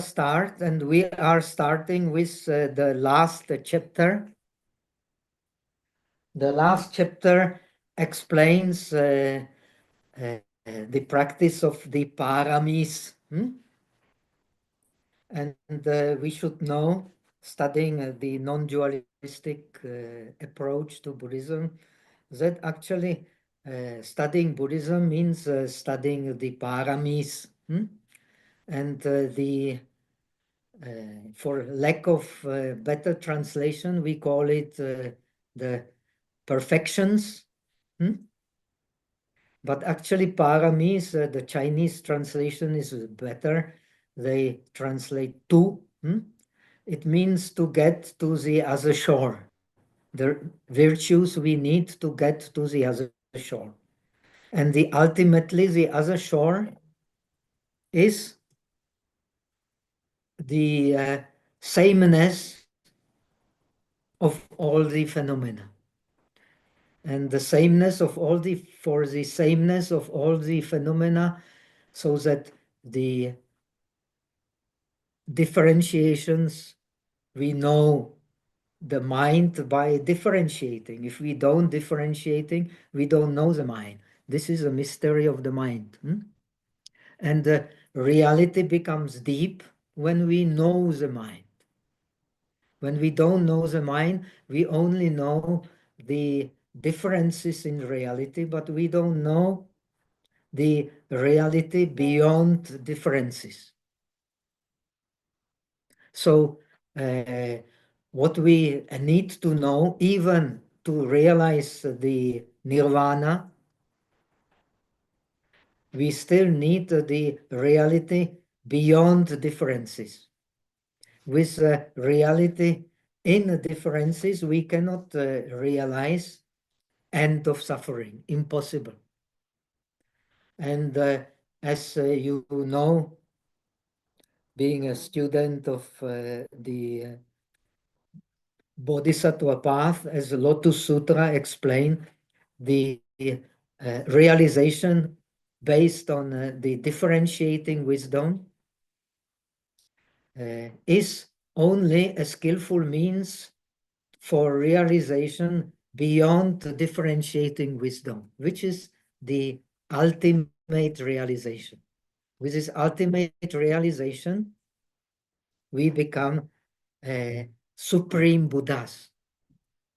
start, and we are starting with the last chapter. The last chapter explains the practice of the paramis. And we should know, studying the non-dualistic approach to Buddhism, that actually studying Buddhism means studying the paramis. And for lack of better translation, we call it the perfections. But actually, paramis, the Chinese translation is better. They translate to. It means to get to the other shore. The virtues we need to get to the other shore. And ultimately, the other shore is the sameness of all the phenomena. And the sameness of all for the sameness of all the phenomena, so that the differentiations, we know the mind by differentiating. If we don't differentiating, we don't know the mind. This is a mystery of the mind. And the reality becomes deep when we know the mind. When we don't know the mind, we only know the differences in reality, but we don't know the reality beyond differences. So what we need to know, even to realize the nirvana, we still need the reality beyond differences. With reality in differences, we cannot realize end of suffering, impossible. And as you know, being a student of the Bodhisattva path, as the Lotus Sutra explain, the realization based on the differentiating wisdom is only a skillful means for realization beyond the differentiating wisdom, which is the ultimate realization. With this ultimate realization, we become supreme Buddhas.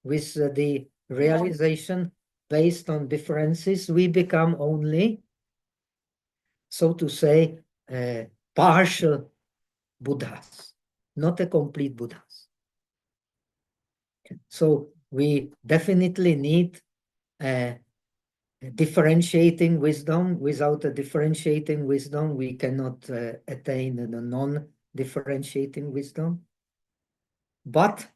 With the realization based on differences, we become only, so to say, partial Buddhas, not a complete Buddhas. So we definitely need differentiating wisdom. Without a differentiating wisdom, we cannot attain the non-differentiating wisdom. But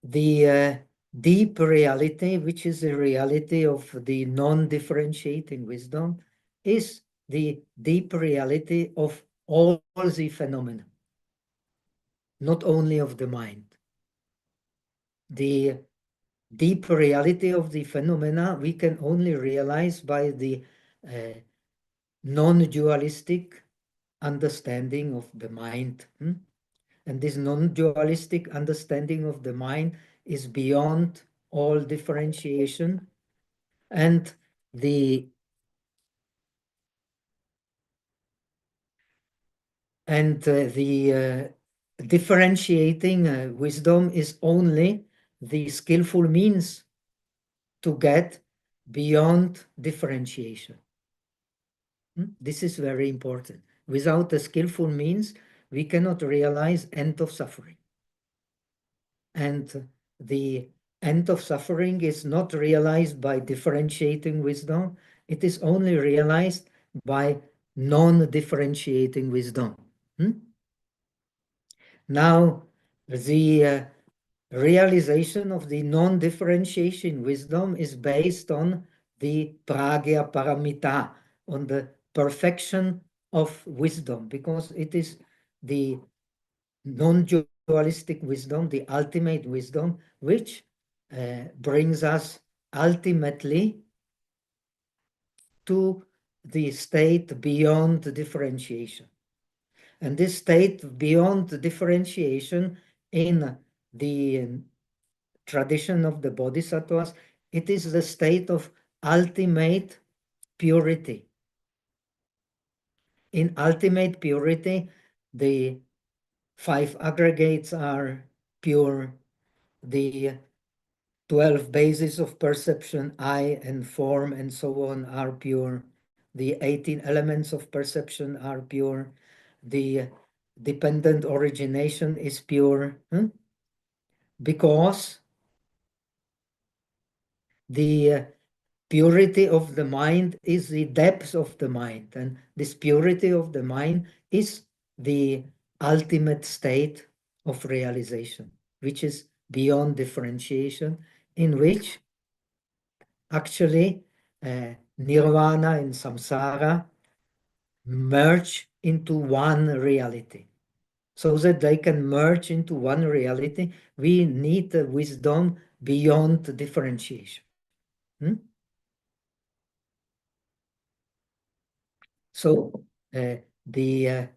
the deep reality, which is the reality of the non-differentiating wisdom, is the deep reality of all the phenomena, not only of the mind. The deep reality of the phenomena we can only realize by the non-dualistic understanding of the mind. And this non-dualistic understanding of the mind is beyond all differentiation, and the differentiating wisdom is only the skillful means to get beyond differentiation. This is very important. Without a skillful means, we cannot realize end of suffering. And the end of suffering is not realized by differentiating wisdom. It is only realized by non-differentiating wisdom. Now, the realization of the non-differentiation wisdom is based on the pragya paramita, on the perfection of wisdom, because it is the non-dualistic wisdom, the ultimate wisdom, which brings us ultimately to the state beyond differentiation. And this state beyond differentiation in the tradition of the bodhisattvas, it is the state of ultimate purity. In ultimate purity, the five aggregates are pure, the 12 bases of perception, I and form and so on, are pure. The 18 elements of perception are pure. The dependent origination is pure. Because the purity of the mind is the depth of the mind. And this purity of the mind is the ultimate state of realization, which is beyond differentiation, in which actually nirvana and samsara merge into one reality. So that they can merge into one reality, we need the wisdom beyond differentiation. So the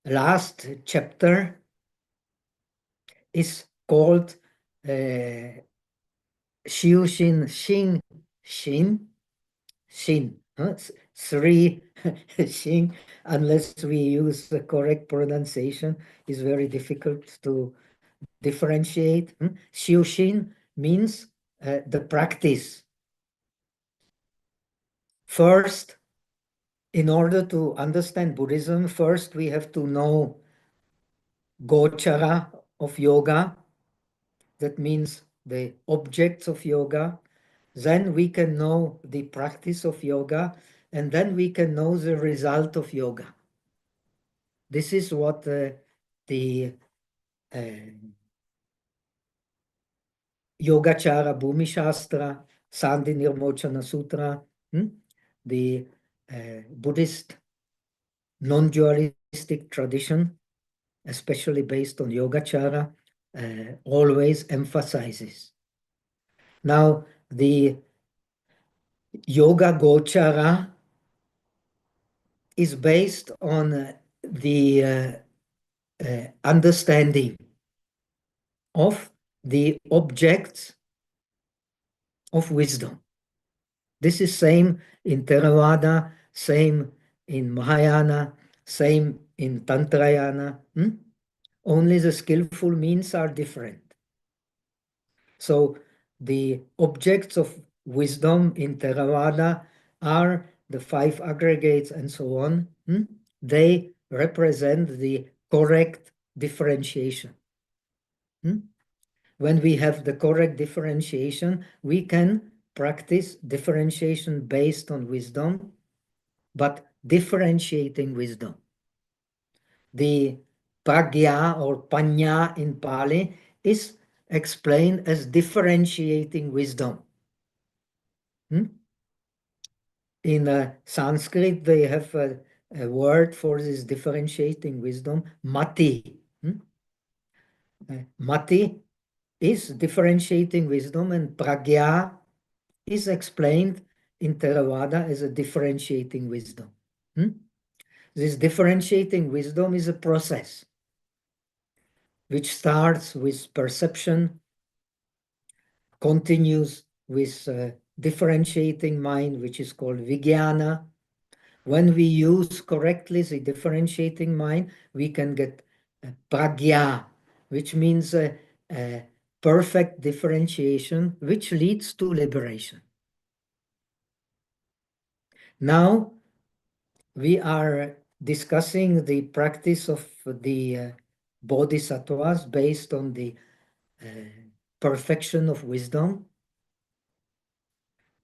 last chapter is called Shiushin Shin Shin Shin. Three Shin, unless we use the correct pronunciation, is very difficult to differentiate. Shiushin means the practice. First, in order to understand Buddhism, first we have to know Gochara of yoga. That means the objects of yoga. Then we can know the practice of yoga, and then we can know the result of yoga. This is what the uh, Yogachara Bhumi Shastra, Sandhi Nirmochana Sutra, the Buddhist non-dualistic tradition, especially based on Yogachara, always emphasizes. Now, the Yoga Gochara is based on the understanding of the objects of wisdom. This is same in Theravada, same in Mahayana, same in Tantrayana. Only the skillful means are different. So the objects of wisdom in Theravada are the five aggregates and so on. They represent the correct differentiation. When we have the correct differentiation, we can practice differentiation based on wisdom, but differentiating wisdom. The pragya or panya in Pali is explained as differentiating wisdom. In Sanskrit, they have a word for this differentiating wisdom, mati. Mati is differentiating wisdom, and pragya is explained in Theravada as a differentiating wisdom. This differentiating wisdom is a process which starts with perception, continues with differentiating mind, which is called vijnana. When we use correctly the differentiating mind, we can get pragya, which means a perfect differentiation, which leads to liberation. Now, we are discussing the practice of the bodhisattvas based on the perfection of wisdom.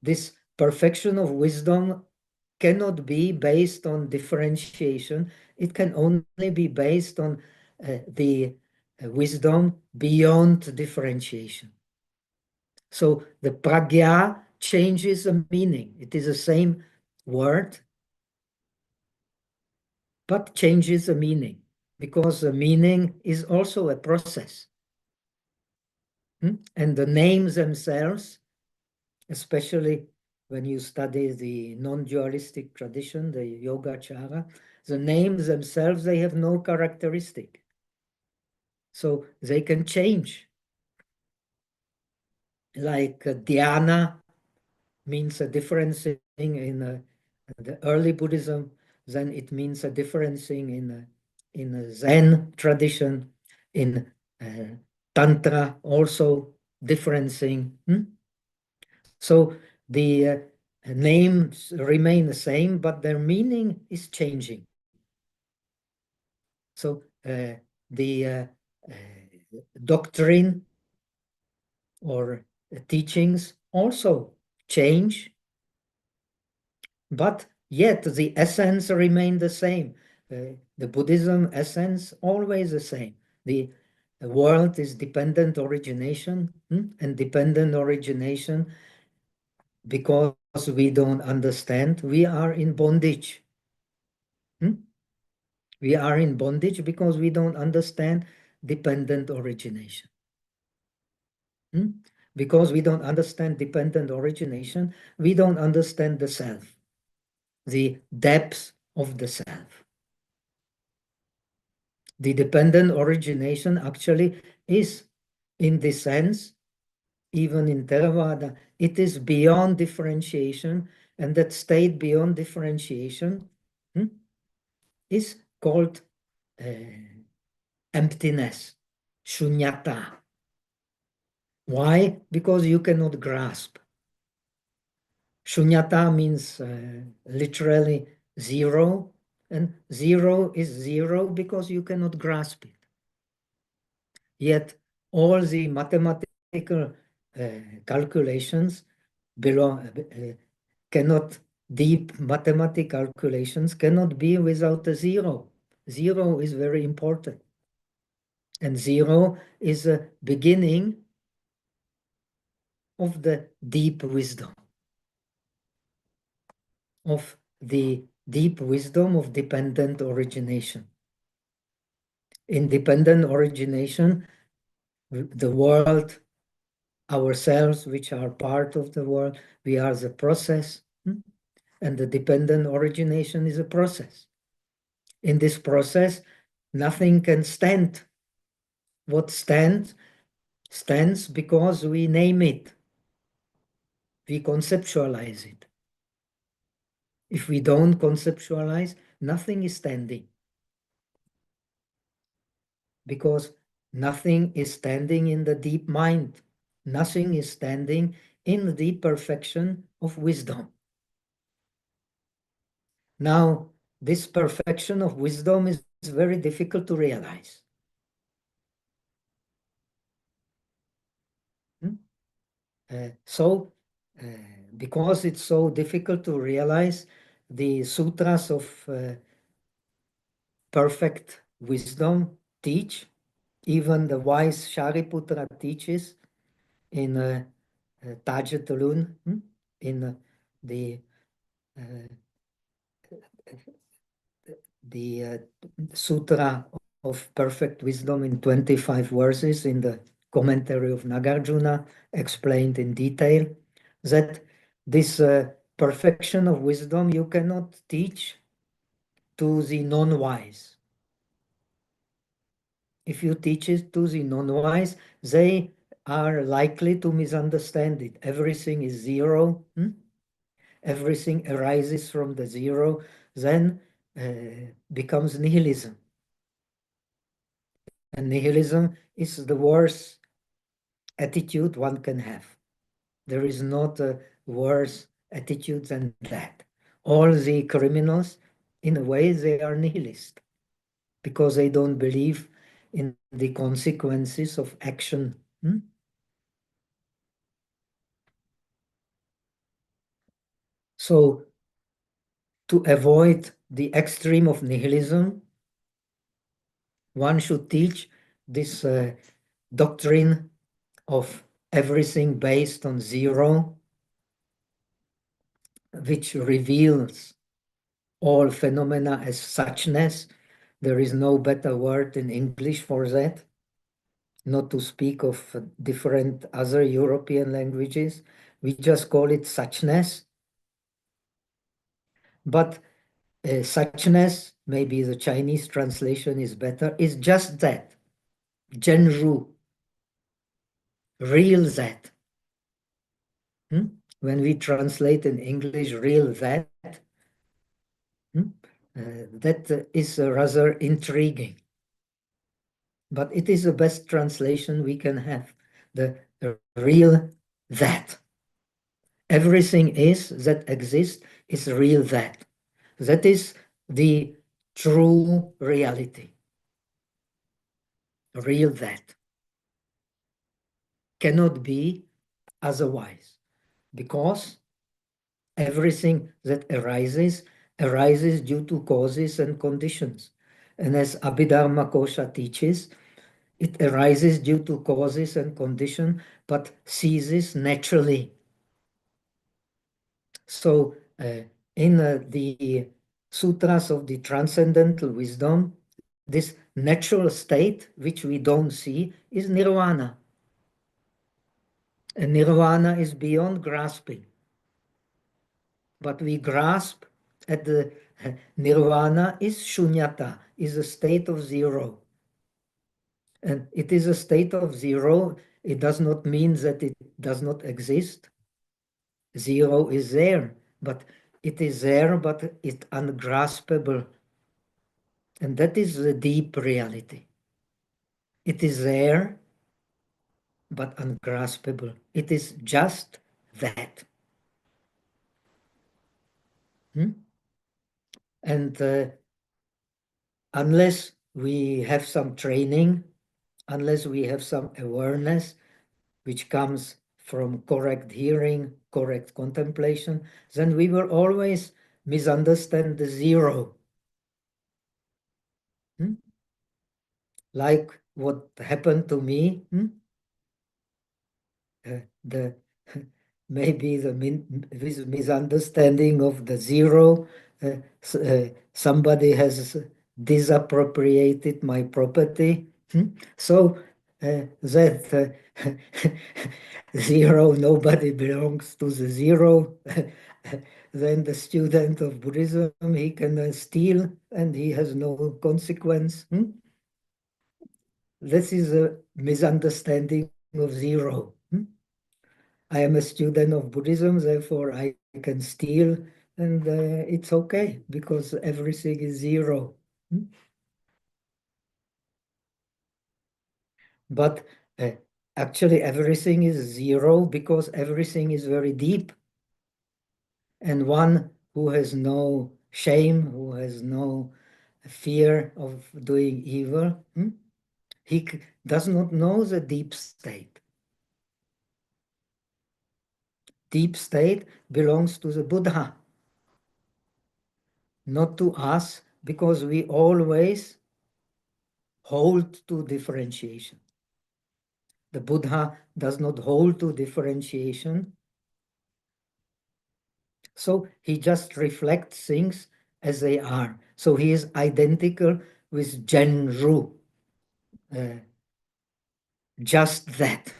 This perfection of wisdom cannot be based on differentiation. It can only be based on the wisdom beyond differentiation. So the pragya changes the meaning. It is the same word, but changes the meaning, because the meaning is also a process. And the names themselves, especially when you study the non-dualistic tradition, the Yogacara, The names themselves, they have no characteristic. So they can change. Like Dhyana means a different thing in the early Buddhism, then it means a different thing in a Zen tradition, in Tantra also different thing. So the names remain the same, but their meaning is changing. So the doctrine or teachings also change, but yet the essence remain the same. The Buddhism essence always the same. The world is dependent origination, and dependent origination, because we don't understand, we are in bondage. We are in bondage because we don't understand dependent origination. Because we don't understand dependent origination, we don't understand the self, the depth of the self. The dependent origination actually is, in this sense, even in Theravada, it is beyond differentiation, and that state beyond differentiation is called emptiness, shunyata. Why? Because you cannot grasp. Shunyata means literally zero, and zero is zero because you cannot grasp it. Yet all the mathematical calculations belong, cannot, deep mathematical calculations cannot be without a zero. Zero is very important. And zero is a beginning of the deep wisdom, of the deep wisdom of dependent origination. In dependent origination, the world, ourselves, which are part of the world, we are the process, and the dependent origination is a process. In this process, nothing can stand. What stands because we name it, we conceptualize it. If we don't conceptualize, nothing is standing, because nothing is standing in the deep mind. Nothing is standing in the perfection of wisdom. Now, this perfection of wisdom is very difficult to realize. So, because it's so difficult to realize, the sutras of perfect wisdom teach, even the wise Shariputra teaches in Tajatulun, in the Sutra of Perfect Wisdom in 25 verses in the commentary of Nagarjuna, explained in detail, that this perfection of wisdom you cannot teach to the non-wise. If you teach it to the non-wise, they are likely to misunderstand it. Everything is zero. Everything arises from the zero, then becomes nihilism. And nihilism is the worst attitude one can have. There is not a worse attitude than that. All the criminals, in a way, they are nihilist because they don't believe in the consequences of action. So, to avoid the extreme of nihilism, one should teach this doctrine of everything based on zero, which reveals all phenomena as suchness. There is no better word in English for that, not to speak of different other European languages. We just call it suchness. But suchness maybe the Chinese translation is better, is just that, Zhenru, real that. Hmm? When we translate in English, real that, hmm? that is rather intriguing. But it is the best translation we can have, the real that. Everything is that exists is real that. That is the true reality. Real that. Cannot be otherwise, because everything that arises due to causes and conditions. And as Abhidharma Kosha teaches, it arises due to causes and condition, but ceases naturally. So in the sutras of the transcendental wisdom, this natural state, which we don't see, is nirvana. And nirvana is beyond grasping. But we grasp at the nirvana is shunyata, is a state of zero. And it is a state of zero. It does not mean that it does not exist. Zero is there, but it is there, but it's ungraspable. And that is the deep reality. It is there, but ungraspable. It is just that. Hmm? And unless we have some training, unless we have some awareness, which comes from correct hearing, correct contemplation, then we will always misunderstand the zero. Hmm? Like what happened to me, the maybe the misunderstanding of the zero. Somebody has disappropriated my property, so that zero, nobody belongs to the zero. Then the student of Buddhism, he can steal and he has no consequence. This is a misunderstanding of zero. I am a student of Buddhism, therefore I can steal, and it's okay because everything is zero. Hmm? But uh, actually, everything is zero because everything is very deep. And one who has no shame, who has no fear of doing evil, he does not know the deep state. Deep state belongs to the Buddha, not to us, because we always hold to differentiation. The Buddha does not hold to differentiation. So he just reflects things as they are. So he is identical with Genru, uh, just that,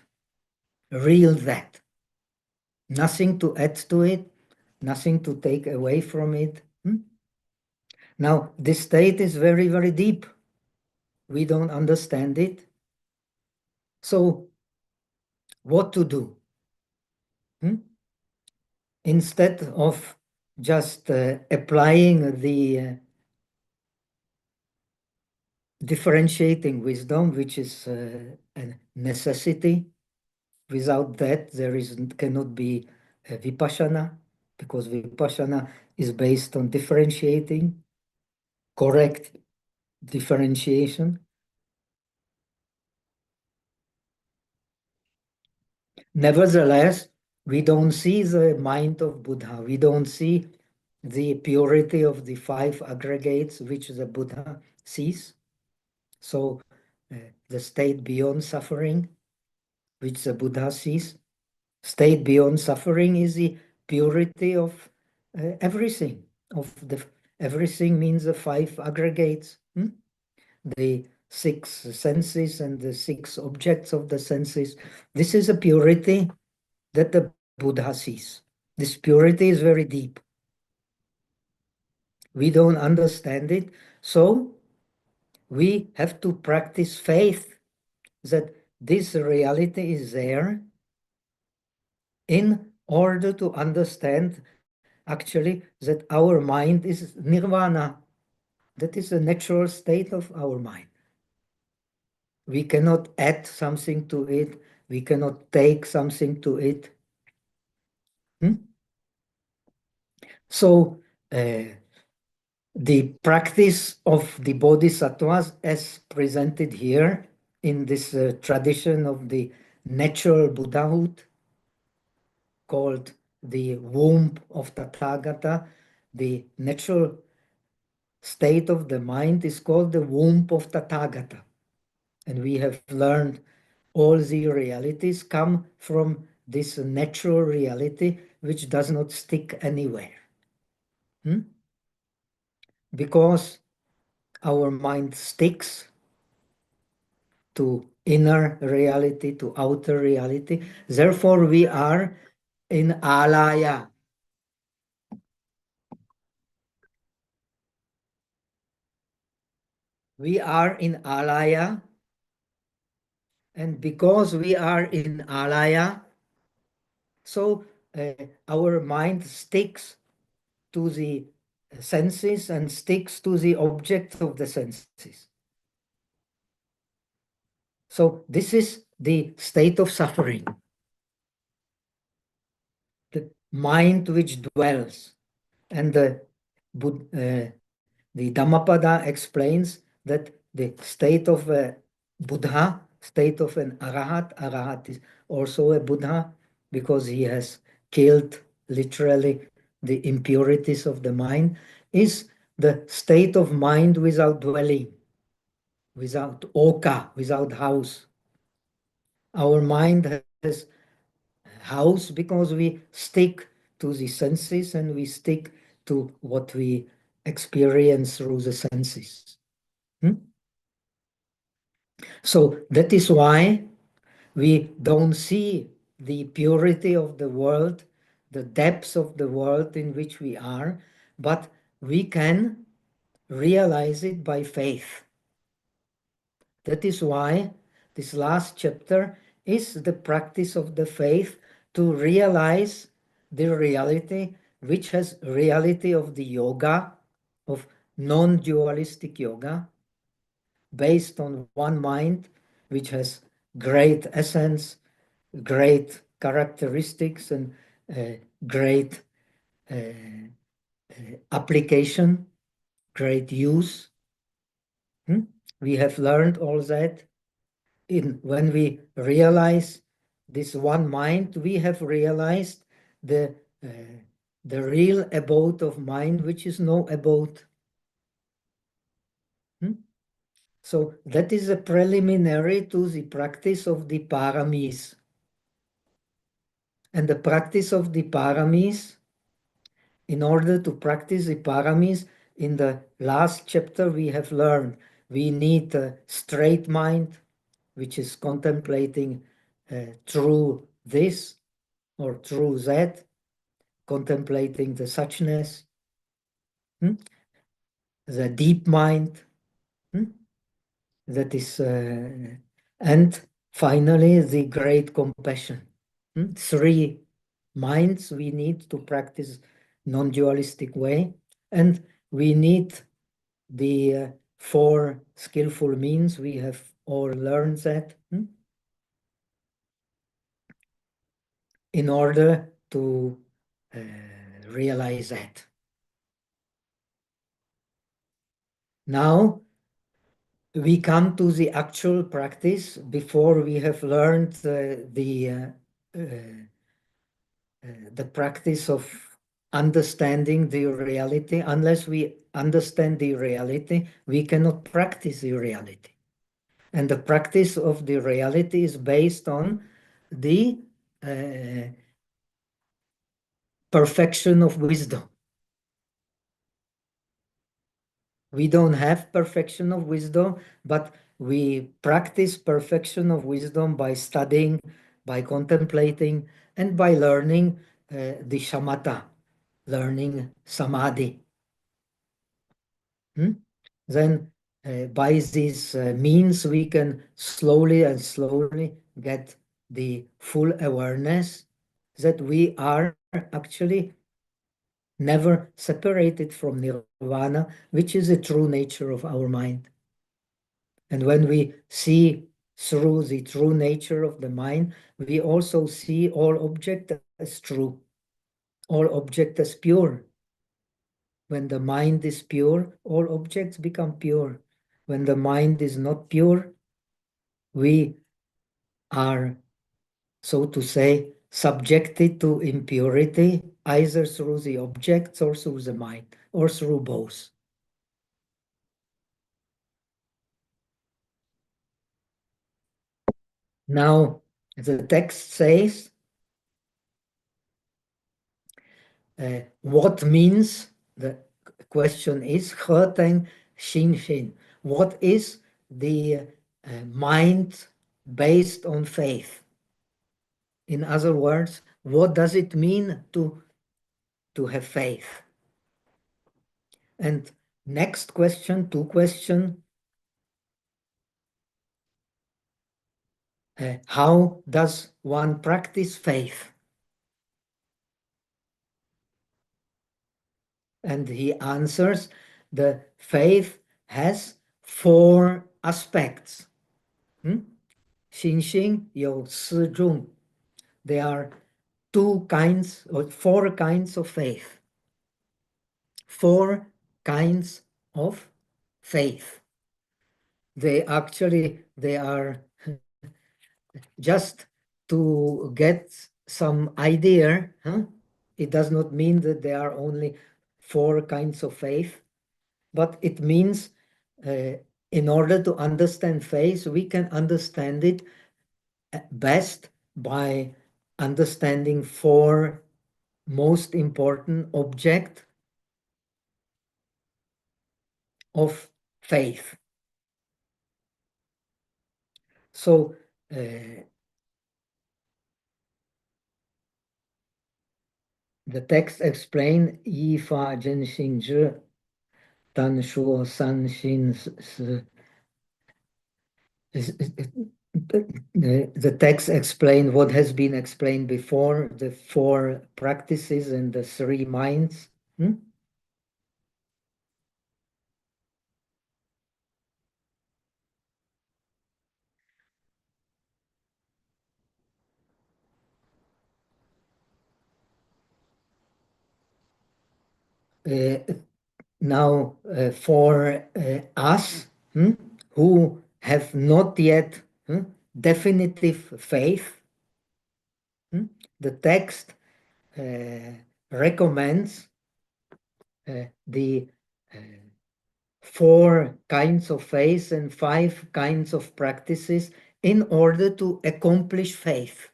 real that. Nothing to add to it, nothing to take away from it. Now, this state is very, very deep. We don't understand it. So, what to do? Instead of just applying the differentiating wisdom, which is a necessity. Without that, cannot be Vipassana, because Vipassana is based on differentiating, correct differentiation. Nevertheless, we don't see the mind of Buddha. We don't see the purity of the five aggregates which the Buddha sees. So the state beyond suffering, which the Buddha sees, state beyond suffering is the purity of everything. Everything means the five aggregates, the six senses and the six objects of the senses. This is a purity that the Buddha sees. This purity is very deep. We don't understand it, So we have to practice faith that this reality is there in order to understand actually that our mind is nirvana. That is the natural state of our mind. We cannot add something to it. We cannot take something to it. Hmm? So the practice of the bodhisattvas as presented here in this tradition of the natural Buddhahood called the womb of Tathagata, the natural state of the mind is called the womb of Tathagata. And we have learned all the realities come from this natural reality which does not stick anywhere. Hmm? Because our mind sticks to inner reality, to outer reality. Therefore, we are in alaya. We are in alaya, and because we are in alaya, so our mind sticks to the senses and sticks to the object of the senses. So this is the state of suffering, the mind which dwells. And the Dhammapada explains that the state of a Buddha, state of an Arahat is also a Buddha because he has killed literally the impurities of the mind, is the state of mind without dwelling, without oka, without house. Our mind has house because we stick to the senses and we stick to what we experience through the senses. Hmm? So that is why we don't see the purity of the world, the depths of the world in which we are, but we can realize it by faith. That is why this last chapter is the practice of the faith to realize the reality, which has reality of the yoga, of non-dualistic yoga, based on one mind, which has great essence, great characteristics, and great application, great use. Hmm? We have learned all that when we realize this one mind, we have realized the uh, the real abode of mind, which is no abode. Hmm? So that is a preliminary to the practice of the paramis. And the practice of the paramis, in order to practice the paramis, in the last chapter we have learned we need a straight mind, which is contemplating through this or through that, contemplating the suchness, hmm? The deep mind, hmm? That is, and finally the great compassion. Hmm? Three minds we need to practice non-dualistic way, and we need the four skillful means. We have all learned that. Hmm? In order to realize that. Now we come to the actual practice before we have learned the practice of understanding the reality. Unless we understand the reality, we cannot practice the reality. And the practice of the reality is based on the perfection of wisdom. We don't have perfection of wisdom, but we practice perfection of wisdom by studying, by contemplating, and by learning the shamatha, learning samadhi. Hmm? then by these means we can slowly and slowly get the full awareness that we are actually never separated from nirvana, which is the true nature of our mind. And when we see through the true nature of the mind, we also see all object as true, all object as pure. When the mind is pure, all objects become pure. When the mind is not pure, we are, so to say, subjected to impurity, either through the objects or through the mind, or through both. Now, the text says, what means, the question is, Heteng Shin Shin. What is the mind based on faith? In other words, what does it mean to have faith? And next question, two question, how does one practice faith? And he answers, the faith has four aspects. Hmm? 信心有四种. There are two kinds or four kinds of faith. Four kinds of faith. They are just to get some idea. Huh? It does not mean that there are only four kinds of faith, but it means in order to understand faith, we can understand it best by understanding four most important object of faith. So the text explain 依法真性之单说三心是 the text explain what has been explained before, the four practices and the three minds. Hmm? Uh, now, for us who have not yet definitive faith, the text recommends the uh, four kinds of faith and five kinds of practices in order to accomplish faith.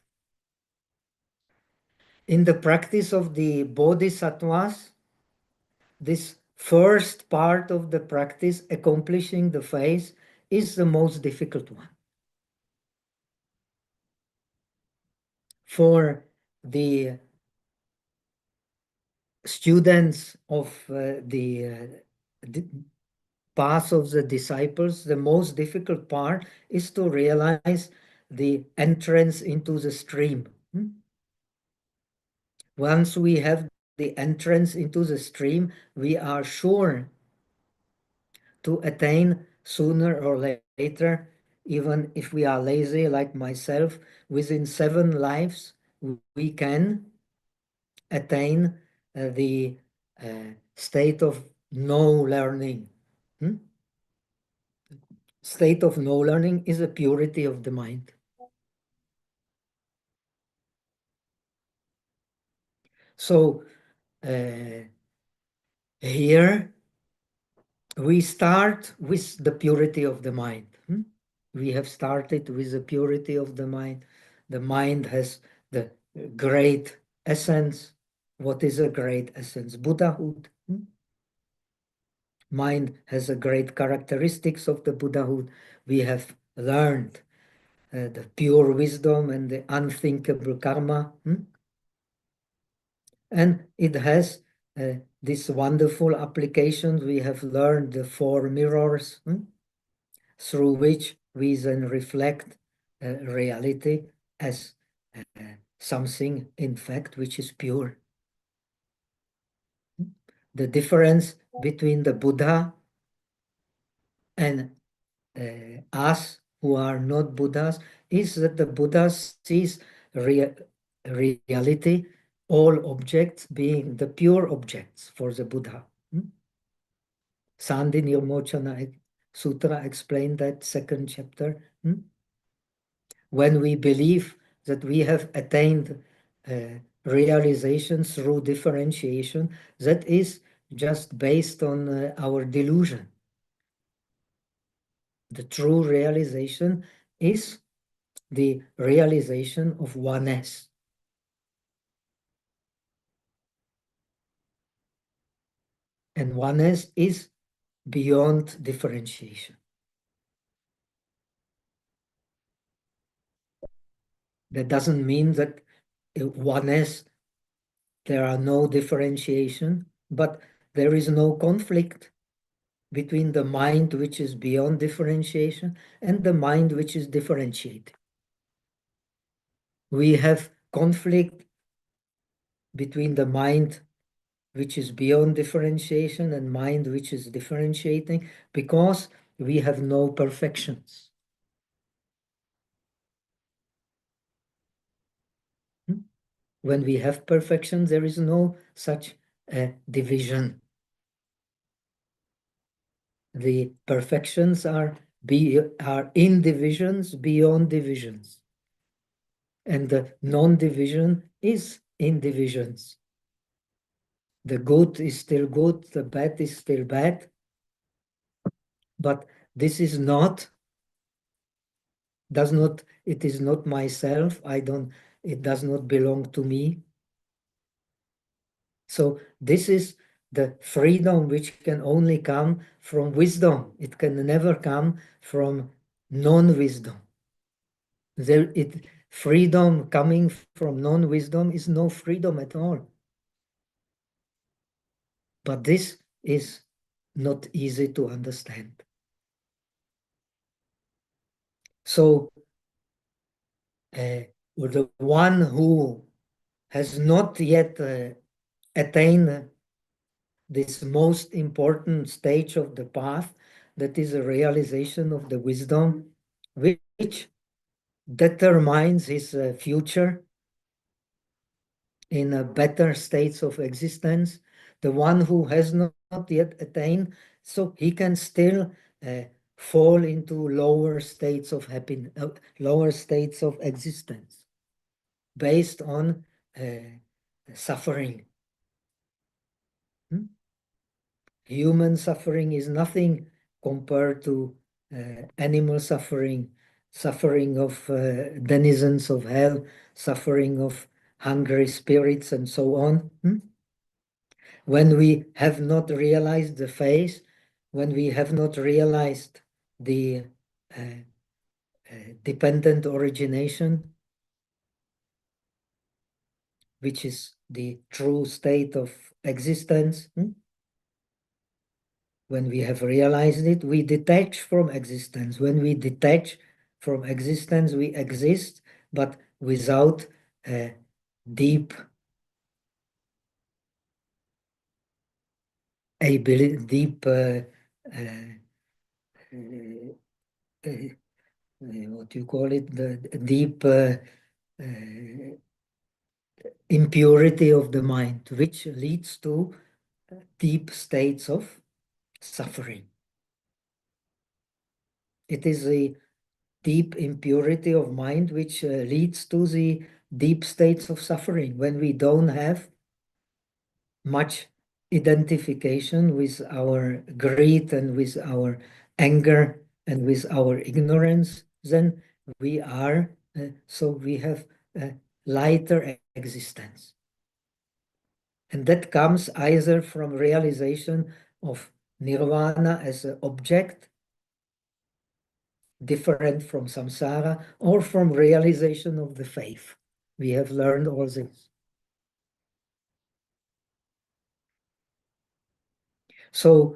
In the practice of the bodhisattvas, this first part of the practice, accomplishing the faith, is the most difficult one. For the students of the path of the disciples, the most difficult part is to realize the entrance into the stream. Once we have the entrance into the stream, we are sure to attain sooner or later, even if we are lazy like myself, within 7 lives, we can attain the state of no learning. State of no learning is a purity of the mind. So here we start with the purity of the mind. We have started with the purity of the mind. The mind has the great essence. What is a great essence? Buddhahood. Mind has a great characteristics of the Buddhahood. We have learned the pure wisdom and the unthinkable karma. And it has these wonderful applications, we have learned the four mirrors, through which we then reflect reality as something, in fact, which is pure. The difference between the Buddha and us who are not Buddhas is that the Buddha sees reality, all objects being the pure objects for the Buddha. Sandi Nirmochana Sutra explained that second chapter. When we believe that we have attained realization through differentiation, that is just based on our delusion. The true realization is the realization of oneness. And oneness is beyond differentiation. That doesn't mean that oneness, there are no differentiation, but there is no conflict between the mind which is beyond differentiation and the mind which is differentiated. We have conflict between the mind which is beyond differentiation and mind which is differentiating because we have no perfections. When we have perfection, there is no such division. The perfections are in divisions beyond divisions. And the non-division is in divisions. The good is still good, the bad is still bad. But this is not, it is not myself. It does not belong to me. So this is the freedom which can only come from wisdom. It can never come from non-wisdom. Freedom coming from non-wisdom is no freedom at all. But this is not easy to understand. So the one who has not yet attained this most important stage of the path, that is a realization of the wisdom, which determines his future in a better states of existence. The one who has not yet attained, so he can still fall into lower states of happiness, lower states of existence, based on suffering. Human suffering is nothing compared to animal suffering, suffering of denizens of hell, suffering of hungry spirits, and so on. When we have not realized the phase, when we have not realized the dependent origination, which is the true state of existence, when we have realized it, we detach from existence. When we detach from existence, we exist, but without a deep ability, deep what do you call it? The deep impurity of the mind, which leads to deep states of suffering. It is a deep impurity of mind which leads to the deep states of suffering when we don't have much identification with our greed and with our anger and with our ignorance, then we are, so we have a lighter existence. And that comes either from realization of nirvana as an object different from samsara, or from realization of the faith. We have learned all this. So,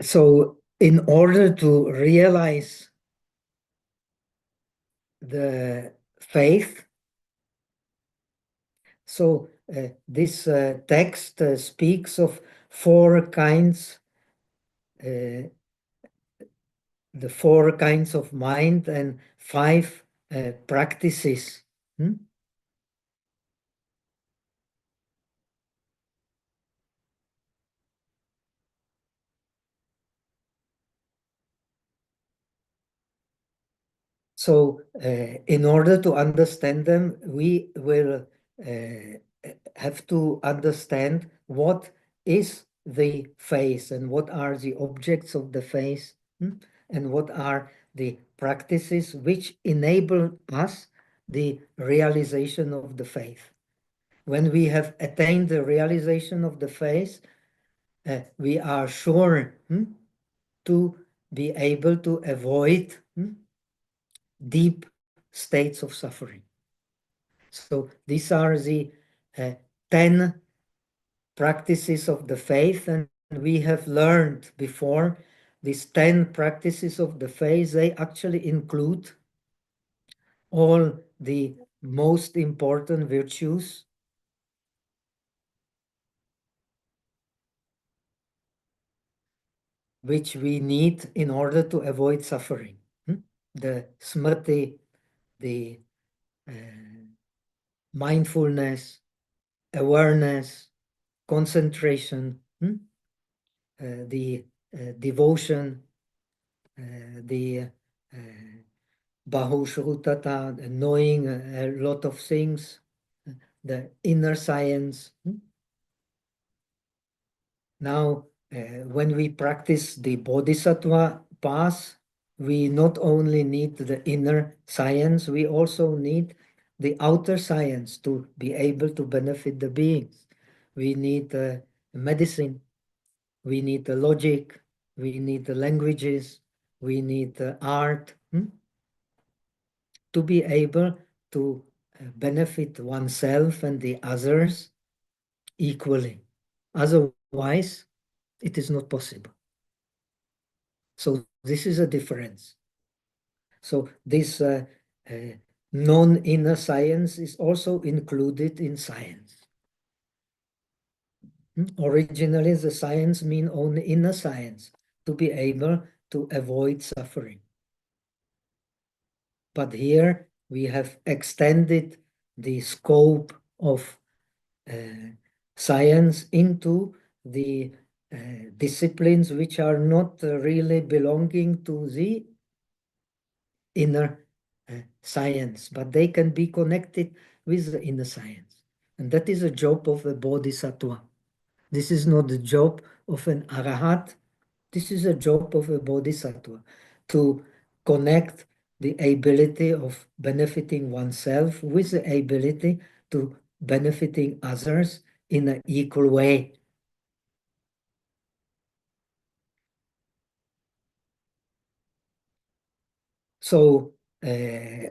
so in order to realize the faith, so this text speaks of four kinds, uh, the four kinds of mind and five practices. Hmm? So, in order to understand them, we will have to understand what is the face and what are the objects of the face, and what are the practices which enable us the realization of the faith. When we have attained the realization of the faith, we are sure to be able to avoid deep states of suffering. So these are the 10 practices of the faith, and we have learned before these 10 practices of the faith, they actually include all the most important virtues which we need in order to avoid suffering. The smriti, the uh, mindfulness, awareness, concentration, the devotion, the bahushrutata, knowing a lot of things, the inner science. Now, when we practice the bodhisattva path, we not only need the inner science, we also need the outer science to be able to benefit the beings. We need medicine, we need the logic, we need the languages, we need the art to be able to benefit oneself and the others equally. Otherwise, it is not possible. So this is a difference. So this uh, non-inner science is also included in science. Originally, the science mean only inner science to be able to avoid suffering. But here we have extended the scope of science into the disciplines which are not really belonging to the inner science, but they can be connected with the inner science. And that is a job of a bodhisattva. This is not the job of an arahat. This is a job of a bodhisattva to connect the ability of benefiting oneself with the ability to benefiting others in an equal way. So,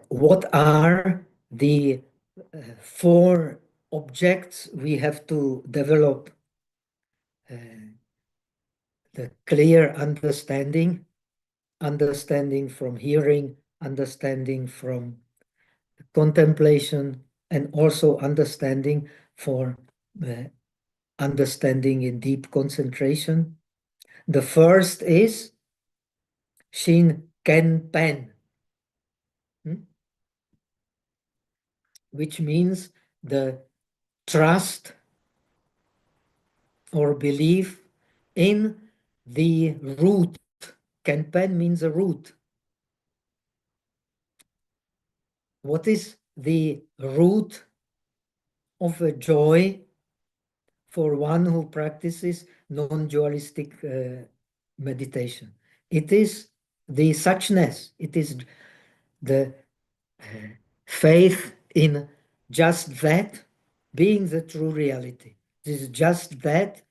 what are the four objects we have to develop? The clear understanding, understanding from hearing, understanding from contemplation, and also understanding for understanding in deep concentration. The first is Shin Ken Pen, which means the trust or belief in the root. Kenpen means a root. What is the root of a joy for one who practices non-dualistic meditation? It is the suchness. It is the faith in just that being the true reality. This just that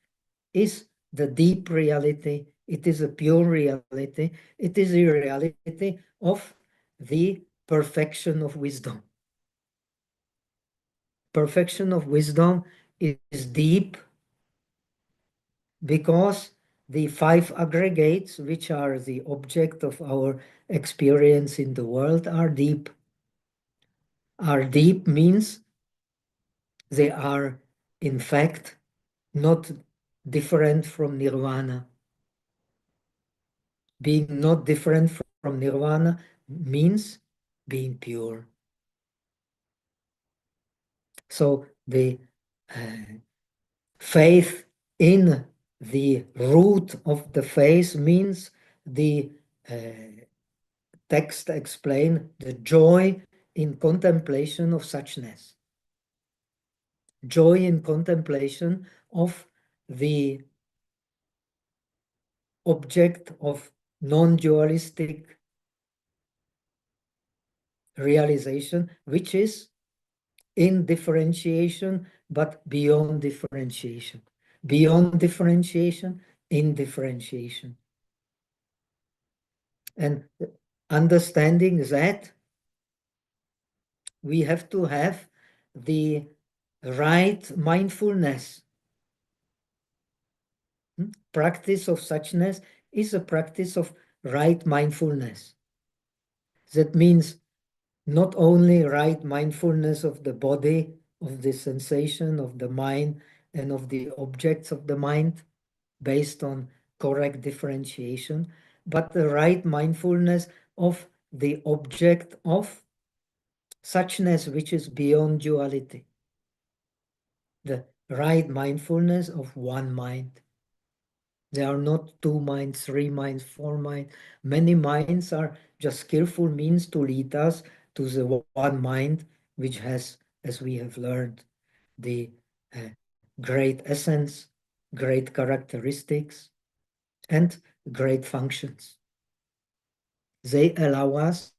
is the deep reality. It is a pure reality. It is the reality of the perfection of wisdom. Perfection of wisdom is deep because the five aggregates, which are the object of our experience in the world, are deep. Are deep means they are, in fact, not different from nirvana. Being not different from nirvana means being pure. So the faith in the root of the faith means the text explain the joy in contemplation of suchness. Joy in contemplation of the object of non-dualistic realization, which is in differentiation, but beyond differentiation. Beyond differentiation, in differentiation. And understanding that, we have to have the right mindfulness. Practice of suchness is a practice of right mindfulness. That means not only right mindfulness of the body, of the sensation, of the mind, and of the objects of the mind based on correct differentiation, but the right mindfulness of the object of suchness, which is beyond duality. The right mindfulness of one mind. There are not two minds, three minds, four minds. Many minds are just skillful means to lead us to the one mind, which has, as we have learned, the great essence, great characteristics, and great functions. They allow us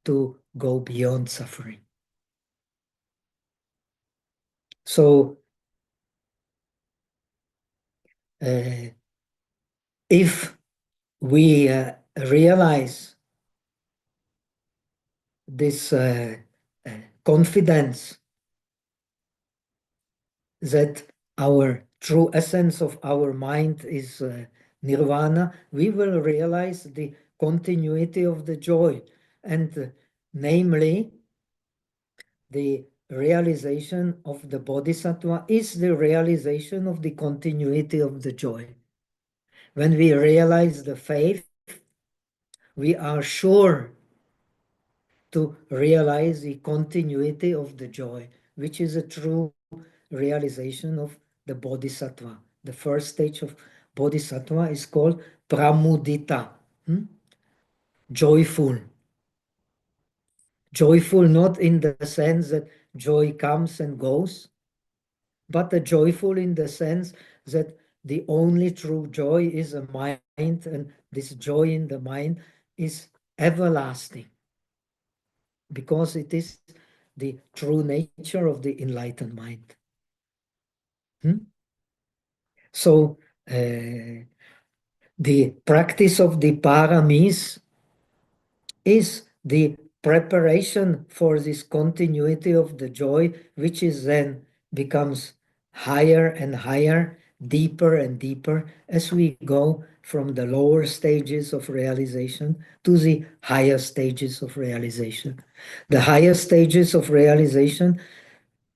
to go beyond suffering. So, if we realize this confidence that our true essence of our mind is nirvana, we will realize the continuity of the joy, and namely, the realization of the bodhisattva is the realization of the continuity of the joy. When we realize the faith, we are sure to realize the continuity of the joy, which is a true realization of the bodhisattva. The first stage of bodhisattva is called pramudita, joyful. Joyful not in the sense that joy comes and goes, but a joyful in the sense that the only true joy is a mind, and this joy in the mind is everlasting, because it is the true nature of the enlightened mind. So the practice of the paramis is the preparation for this continuity of the joy, which is then becomes higher and higher, deeper and deeper, as we go from the lower stages of realization to the higher stages of realization. The higher stages of realization,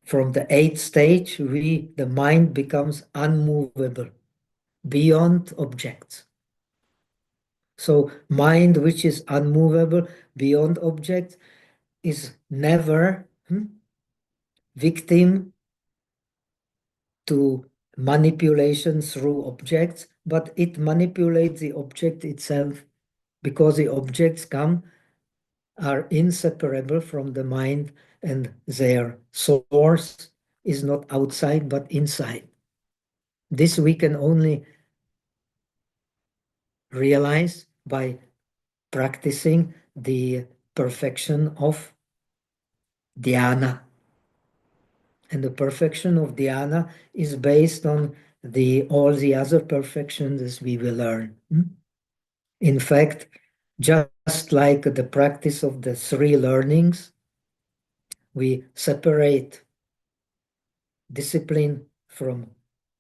from the eighth stage, the mind becomes unmovable, beyond objects. So mind which is unmovable, beyond objects, is never victim to manipulation through objects, but it manipulates the object itself, because the objects are inseparable from the mind, and their source is not outside but inside. This we can only realize by practicing the perfection of dhyana. And the perfection of dhyana is based on all the other perfections, as we will learn. In fact, Just like the practice of the three learnings, we separate discipline from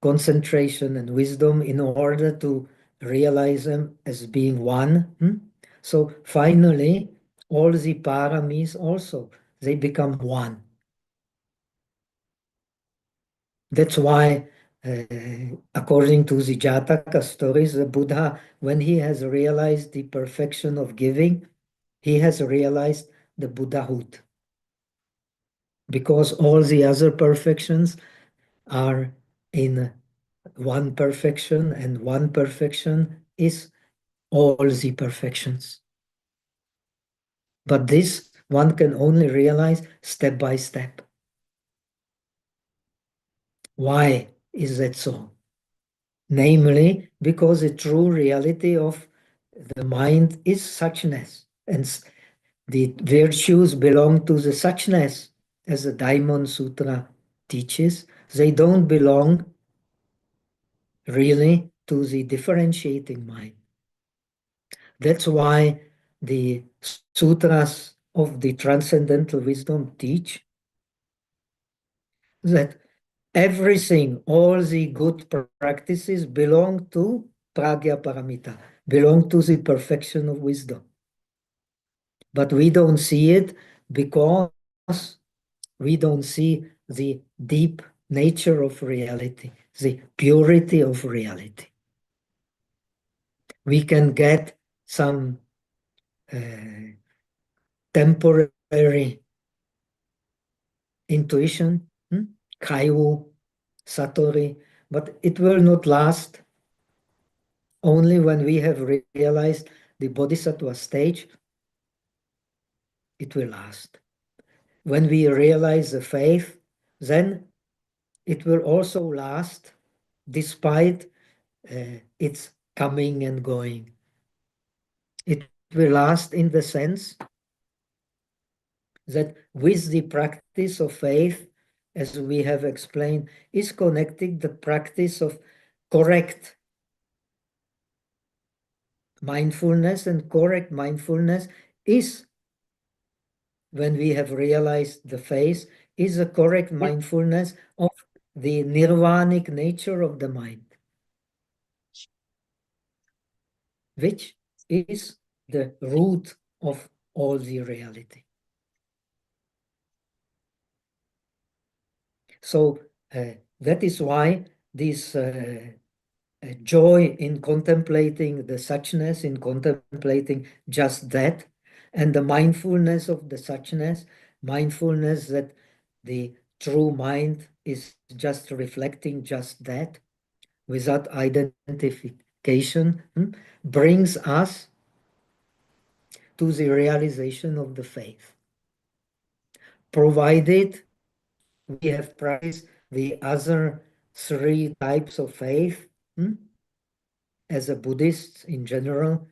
concentration and wisdom in order to realize them as being one. So finally, all the paramis also, they become one. That's why, according to the Jataka stories, the Buddha, when he has realized the perfection of giving, he has realized the Buddhahood. Because all the other perfections are in one perfection, and one perfection is all the perfections. But this one can only realize step by step. Why is that so? Namely, because the true reality of the mind is suchness, and the virtues belong to the suchness, as the Diamond Sutra teaches. They don't belong really to the differentiating mind. That's why the sutras of the transcendental wisdom teach that everything, all the good practices belong to pragya paramita, belong to the perfection of wisdom. But we don't see it because we don't see the deep nature of reality, the purity of reality. We can get some temporary intuition, kaiwu, satori, but it will not last. Only when we have realized the bodhisattva stage, it will last. When we realize the faith, then it will also last despite its coming and going. It will last in the sense that with the practice of faith, as we have explained, is connected the practice of correct mindfulness, and correct mindfulness is, when we have realized the faith, is a correct mindfulness of the nirvanic nature of the mind, which is the root of all the reality. So that is why this joy in contemplating the suchness, in contemplating just that, and the mindfulness of the suchness, mindfulness that the true mind is just reflecting just that, without identification, brings us to the realization of the faith. Provided we have practiced the other three types of faith, as a Buddhist in general,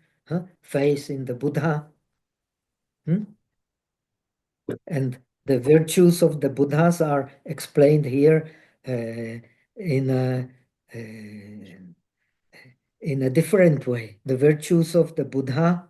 faith in the Buddha, and the virtues of the Buddhas are explained here in a different way. The virtues of the Buddha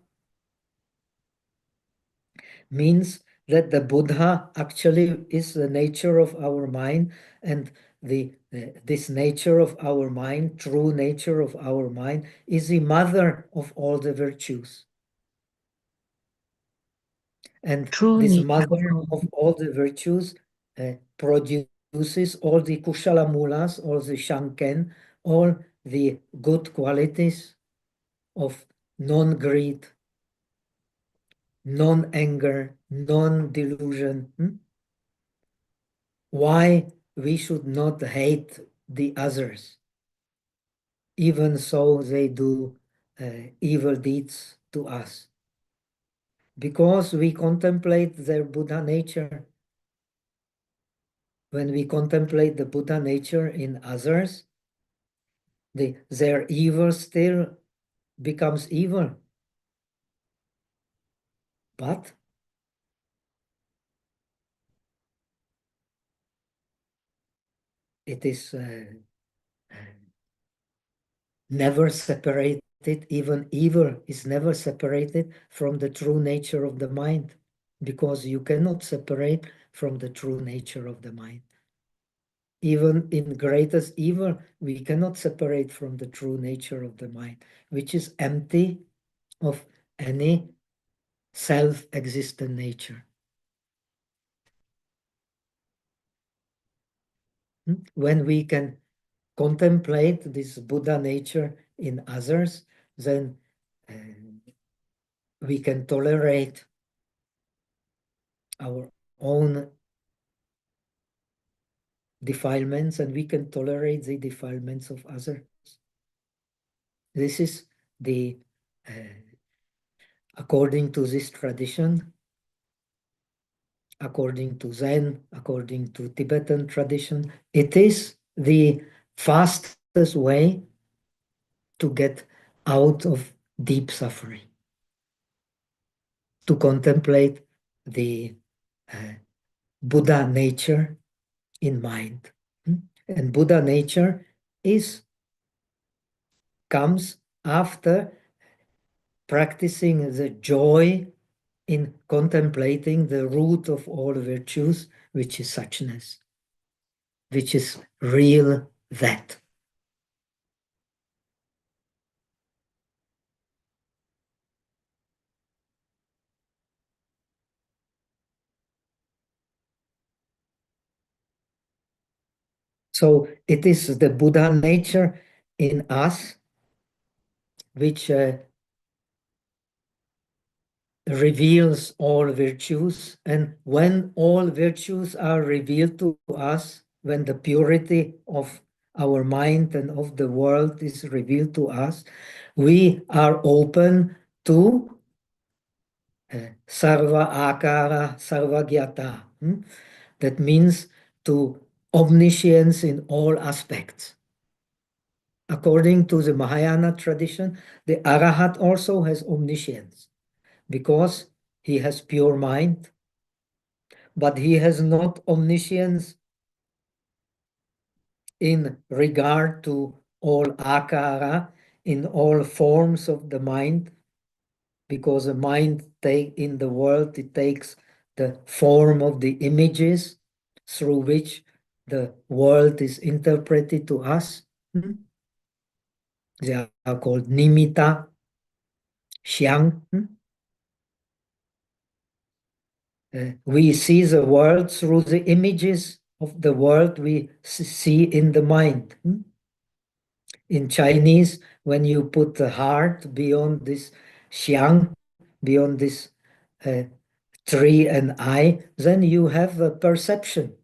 means that the Buddha actually is the nature of our mind, and this nature of our mind, true nature of our mind, is the mother of all the virtues. And True this nature. mother of all the virtues produces all the kushala mulas, all the shanken, all the good qualities of non-greed, non-anger, non-delusion. Why we should not hate the others, even so they do evil deeds to us. Because we contemplate their Buddha nature. When we contemplate the Buddha nature in others, their evil still becomes evil. But it is never separated even evil is never separated from the true nature of the mind, because you cannot separate from the true nature of the mind. Even in greatest evil, we cannot separate from the true nature of the mind, which is empty of any self-existent nature. When we can contemplate this Buddha nature in others, then we can tolerate our own defilements, and we can tolerate the defilements of others. This is the, according to this tradition, according to Zen, according to Tibetan tradition, it is the fastest way to get out of deep suffering, to contemplate the Buddha nature in mind. And Buddha nature comes after practicing the joy in contemplating the root of all virtues, which is suchness, which is real that. So it is the Buddha nature in us which reveals all virtues. And when all virtues are revealed to us, when the purity of our mind and of the world is revealed to us, we are open to sarva akara, sarva gyata. That means to omniscience in all aspects. According to the Mahayana tradition, the Arahat also has omniscience because he has pure mind, but he has not omniscience in regard to all akara, in all forms of the mind, because the mind in the world, it takes the form of the images through which the world is interpreted to us. They are called nimitta, xiang. We see the world through the images of the world we see in the mind. In Chinese, when you put the heart beyond this xiang, beyond this tree and eye, then you have a perception.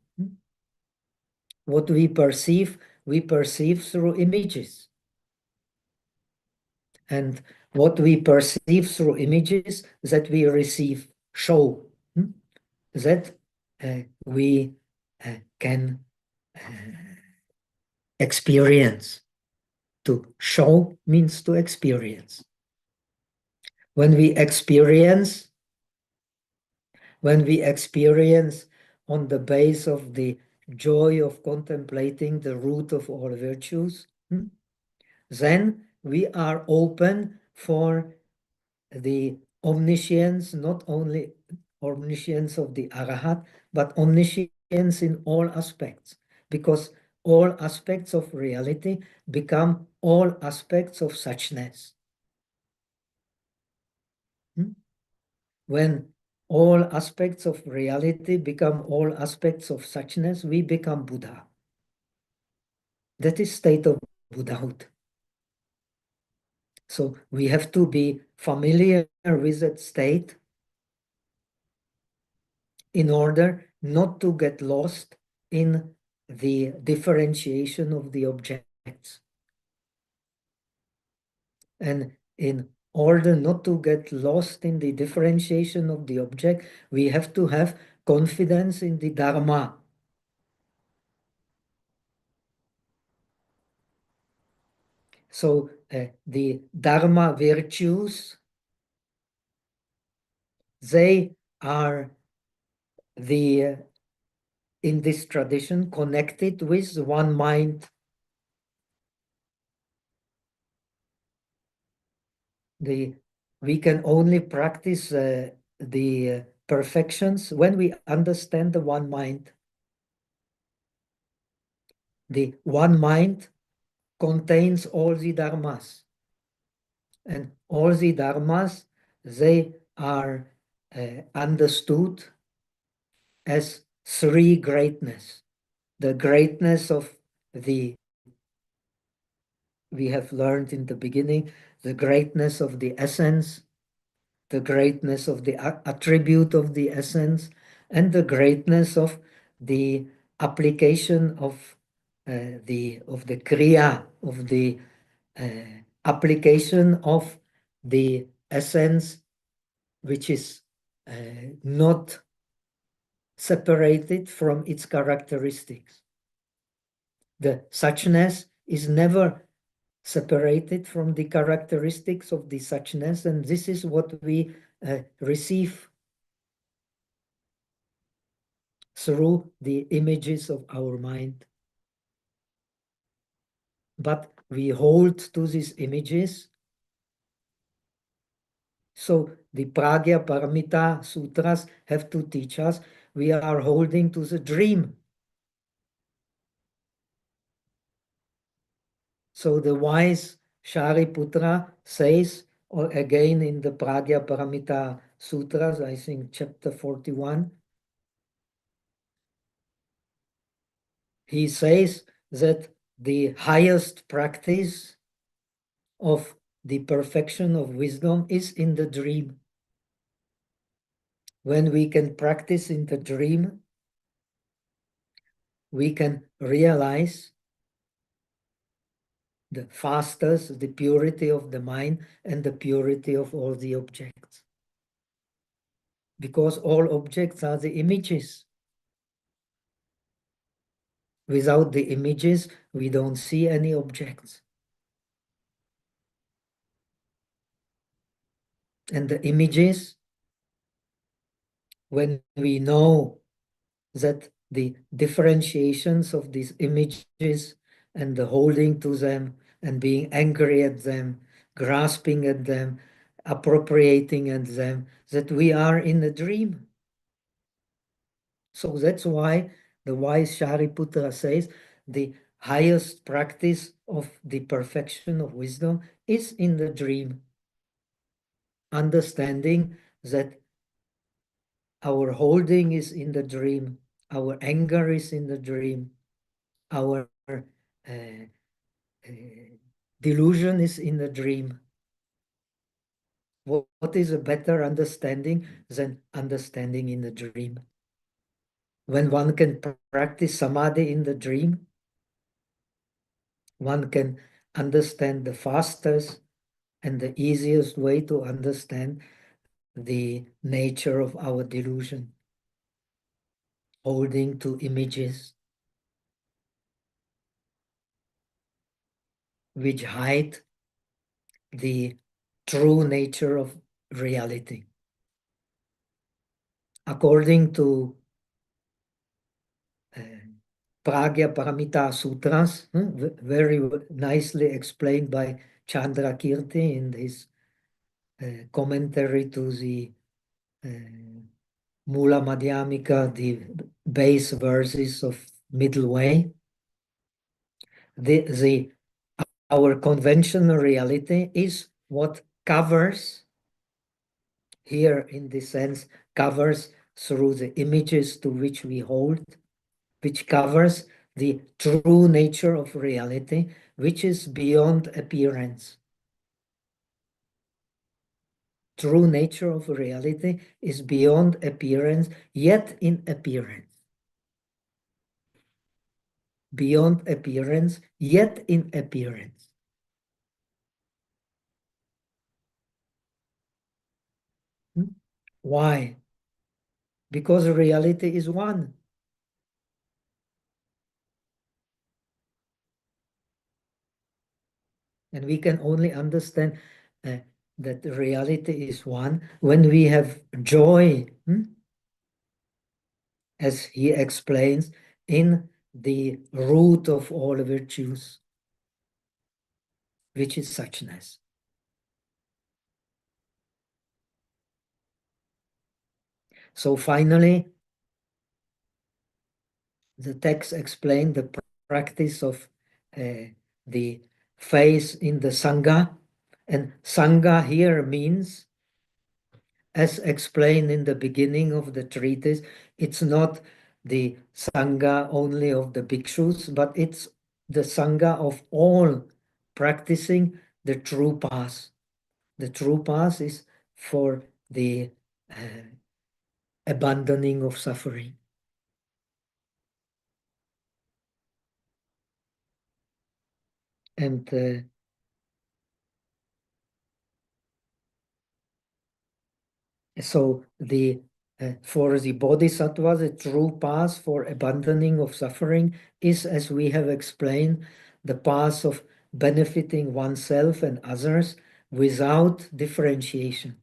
What we perceive through images. And what we perceive through images that we receive show. That we can experience. To show means to experience. When we experience on the base of the joy of contemplating the root of all virtues, then we are open for the omniscience, not only omniscience of the Arahat, but omniscience in all aspects, because all aspects of reality become all aspects of suchness. When all aspects of reality become all aspects of suchness, we become Buddha. That is state of Buddhahood. So we have to be familiar with that state in order not to get lost in the differentiation of the objects. And in order not to get lost in the differentiation of the object, we have to have confidence in the Dharma. So the Dharma virtues, they are in this tradition, connected with one mind. The we can only practice the perfections when we understand the one mind. The one mind contains all the dharmas, and all the dharmas, they are understood as three greatness. The greatness of the, we have learned in the beginning, the greatness of the essence, the greatness of the attribute of the essence, and the greatness of the application of the kriya, of the application of the essence, which is not separated from its characteristics. The suchness is never separated from the characteristics of the suchness, and this is what we receive through the images of our mind. But we hold to these images. So the Pragya Paramita Sutras have to teach us we are holding to the dream. So the wise Shariputra says, or again in the Pragya Paramita Sutras, I think chapter 41, he says that the highest practice of the perfection of wisdom is in the dream. When we can practice in the dream, we can realize the fastest, the purity of the mind and the purity of all the objects. Because all objects are the images. Without the images, we don't see any objects. And the images, when we know that the differentiations of these images and the holding to them and being angry at them, grasping at them, appropriating at them, that we are in a dream. So that's why the wise Shariputra says the highest practice of the perfection of wisdom is in the dream. Understanding that our holding is in the dream, our anger is in the dream, our delusion is in the dream. What is a better understanding than understanding in the dream? When one can practice samadhi in the dream, one can understand the fastest and the easiest way to understand the nature of our delusion, holding to images which hide the true nature of reality. According to Pragya Paramita Sutras, very nicely explained by Chandra Kirti in his commentary to the Mula Madhyamika, the base verses of Middle Way. Our conventional reality is what covers, here in this sense, covers through the images to which we hold, which covers the true nature of reality, which is beyond appearance. True nature of reality is beyond appearance, yet in appearance. Beyond appearance, yet in appearance. Why? Because reality is one. And we can only understand that reality is one when we have joy, as he explains, in the root of all virtues, which is suchness. So finally, the text explained the practice of the faith in the Sangha. And Sangha here means, as explained in the beginning of the treatise, it's not the Sangha only of the bhikshus, but it's the Sangha of all practicing the true path. The true path is for the abandoning of suffering. And so the for the bodhisattva, the true path for abandoning of suffering is, as we have explained, the path of benefiting oneself and others without differentiation.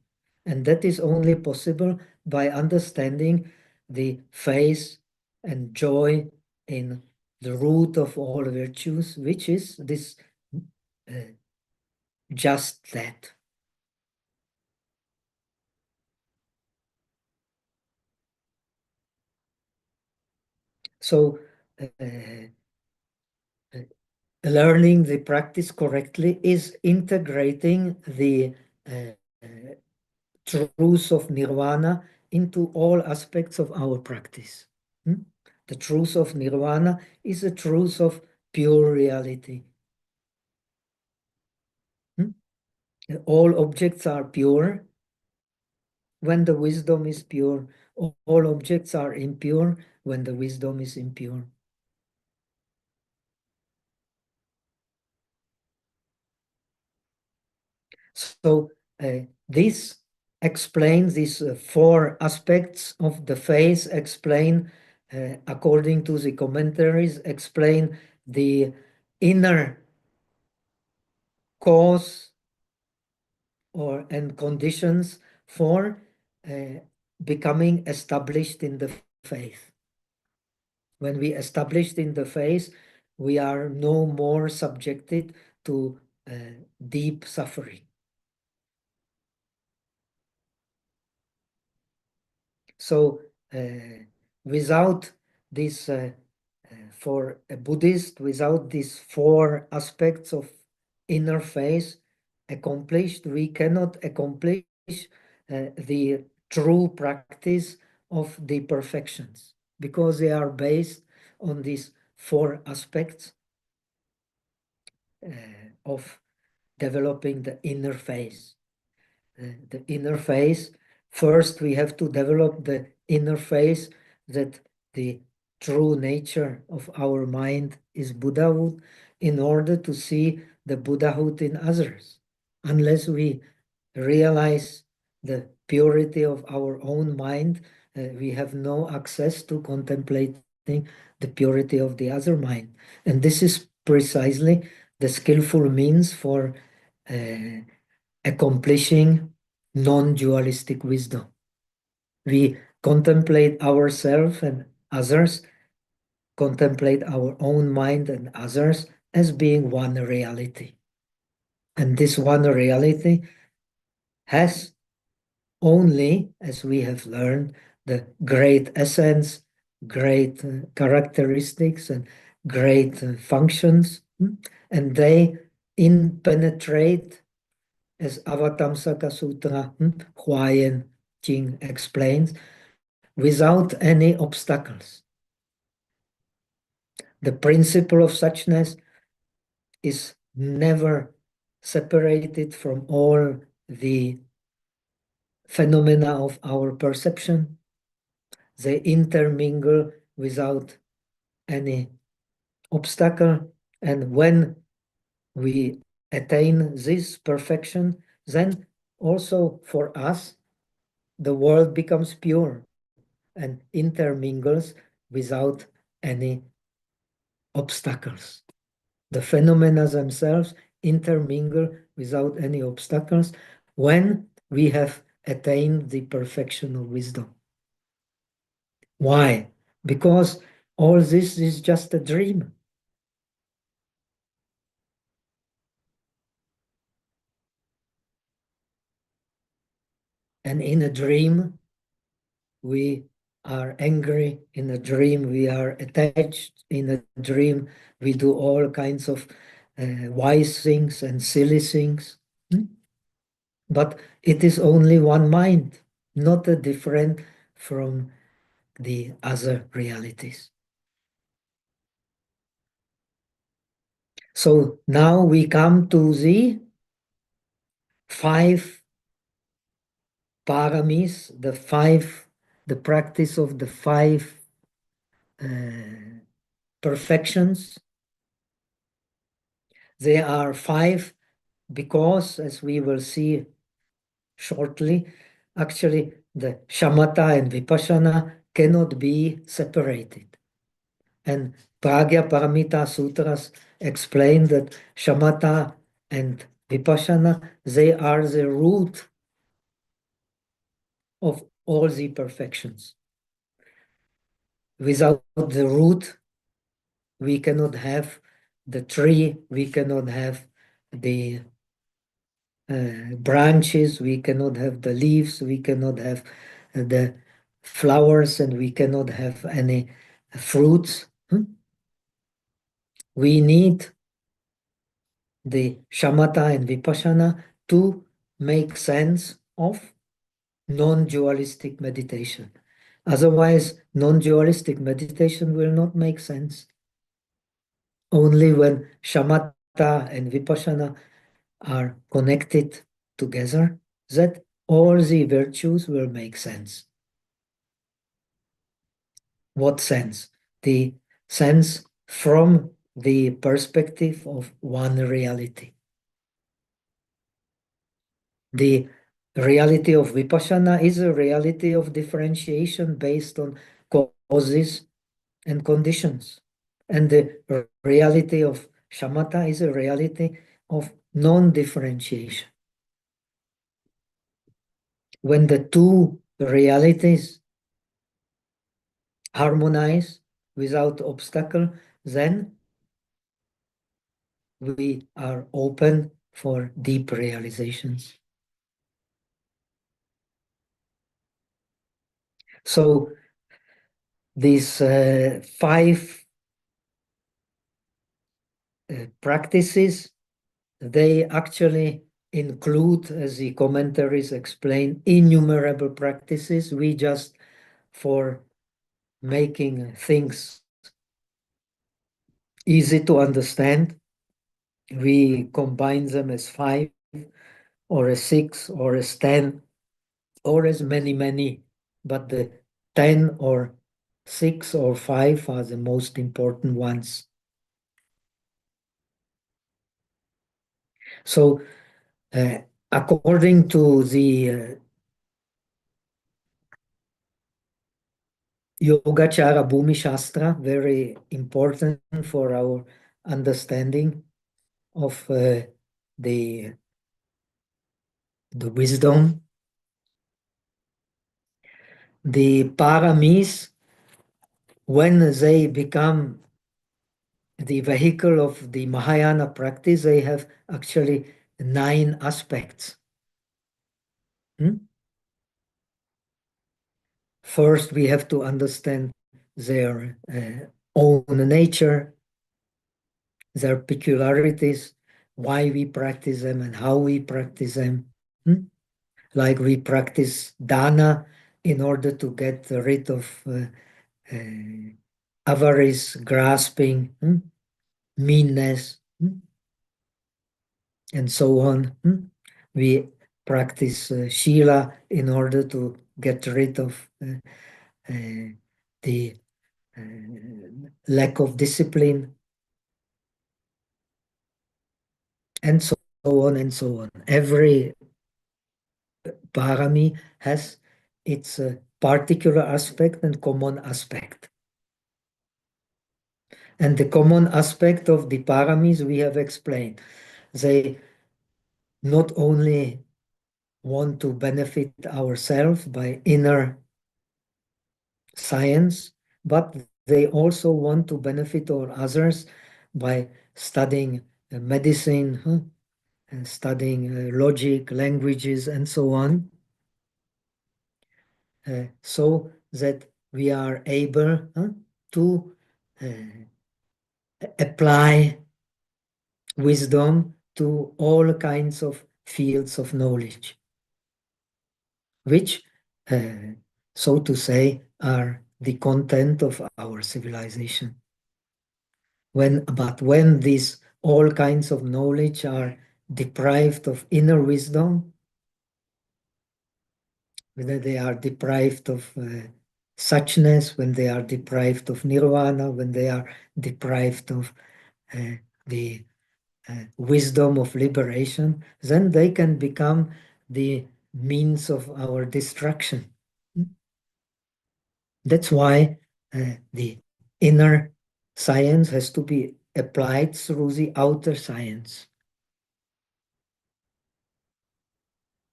And that is only possible by understanding the faith and joy in the root of all virtues, which is this uh, just that. So learning the practice correctly is integrating the uh, truth of nirvana into all aspects of our practice. Hmm? The truth of nirvana is the truth of pure reality. Hmm? All objects are pure when the wisdom is pure. All objects are impure when the wisdom is impure. So this explains these four aspects of the faith, explain, according to the commentaries, explain the inner cause or and conditions for uh, becoming established in the faith. When we established in the faith, we are no more subjected to deep suffering. So without this, for a Buddhist, without these four aspects of inner faith accomplished, we cannot accomplish the true practice of the perfections, because they are based on these four aspects of developing the inner faith. The inner face. First, we have to develop the inner face that the true nature of our mind is Buddhahood in order to see the Buddhahood in others. Unless we realize the purity of our own mind, we have no access to contemplating the purity of the other mind. And this is precisely the skillful means for accomplishing non-dualistic wisdom. We contemplate ourselves and others, contemplate our own mind and others as being one reality. And this one reality has only, as we have learned, the great essence, great characteristics, and great functions. And they impenetrate, as Avatamsaka Sutra, Huayan Jing explains, without any obstacles. The principle of suchness is never separated from all the phenomena of our perception. They intermingle without any obstacle. And when we attain this perfection, then also for us, the world becomes pure and intermingles without any obstacles. The phenomena themselves intermingle without any obstacles when we have attained the perfection of wisdom. Why? Because all this is just a dream. And in a dream, we are angry in a dream, we are attached in a dream, we do all kinds of wise things and silly things. Hmm? But it is only one mind, not a different from the other realities. So now we come to the five paramis, the practice of the five perfections. They are five because, as we will see shortly, actually the shamatha and vipassana cannot be separated. And Pragya Paramita Sutras explain that shamatha and vipassana, they are the root of all the perfections. Without the root, we cannot have the tree, we cannot have the branches, we cannot have the leaves, we cannot have the flowers, and we cannot have any fruits. We need the shamatha and vipassana to make sense of non-dualistic meditation. Otherwise, non-dualistic meditation will not make sense. Only when shamatha and vipassana are connected together, that all the virtues will make sense. What sense? The sense from the perspective of one reality. The reality of vipassana is a reality of differentiation based on causes and conditions. And the reality of shamatha is a reality of non-differentiation. When the two realities harmonize without obstacle, then we are open for deep realizations. So these five practices, they actually include, as the commentaries explain, innumerable practices. We just, for making things easy to understand, we combine them as five or as six or as 10 or as many, many. But the 10 or 6 or 5 are the most important ones. So according to the Yogacara Bhumi Shastra, very important for our understanding of the wisdom. The paramis, when they become the vehicle of the Mahayana practice, they have actually 9 aspects. First, we have to understand their own nature, their peculiarities, why we practice them and how we practice them. Like we practice dana in order to get rid of avarice, grasping, meanness, and so on. We practice shila in order to get rid of the lack of discipline, and so on and so on. Every parami has its particular aspect and common aspect. And the common aspect of the paramis we have explained. They not only want to benefit ourselves by inner science, but they also want to benefit all others by studying medicine, studying logic, languages, and so on. so that we are able to apply wisdom to all kinds of fields of knowledge, which, so to say, are the content of our civilization. But when these all kinds of knowledge are deprived of inner wisdom, whether they are deprived of suchness, when they are deprived of nirvana, when they are deprived of the wisdom of liberation, then they can become the means of our destruction. That's why the inner science has to be applied through the outer science.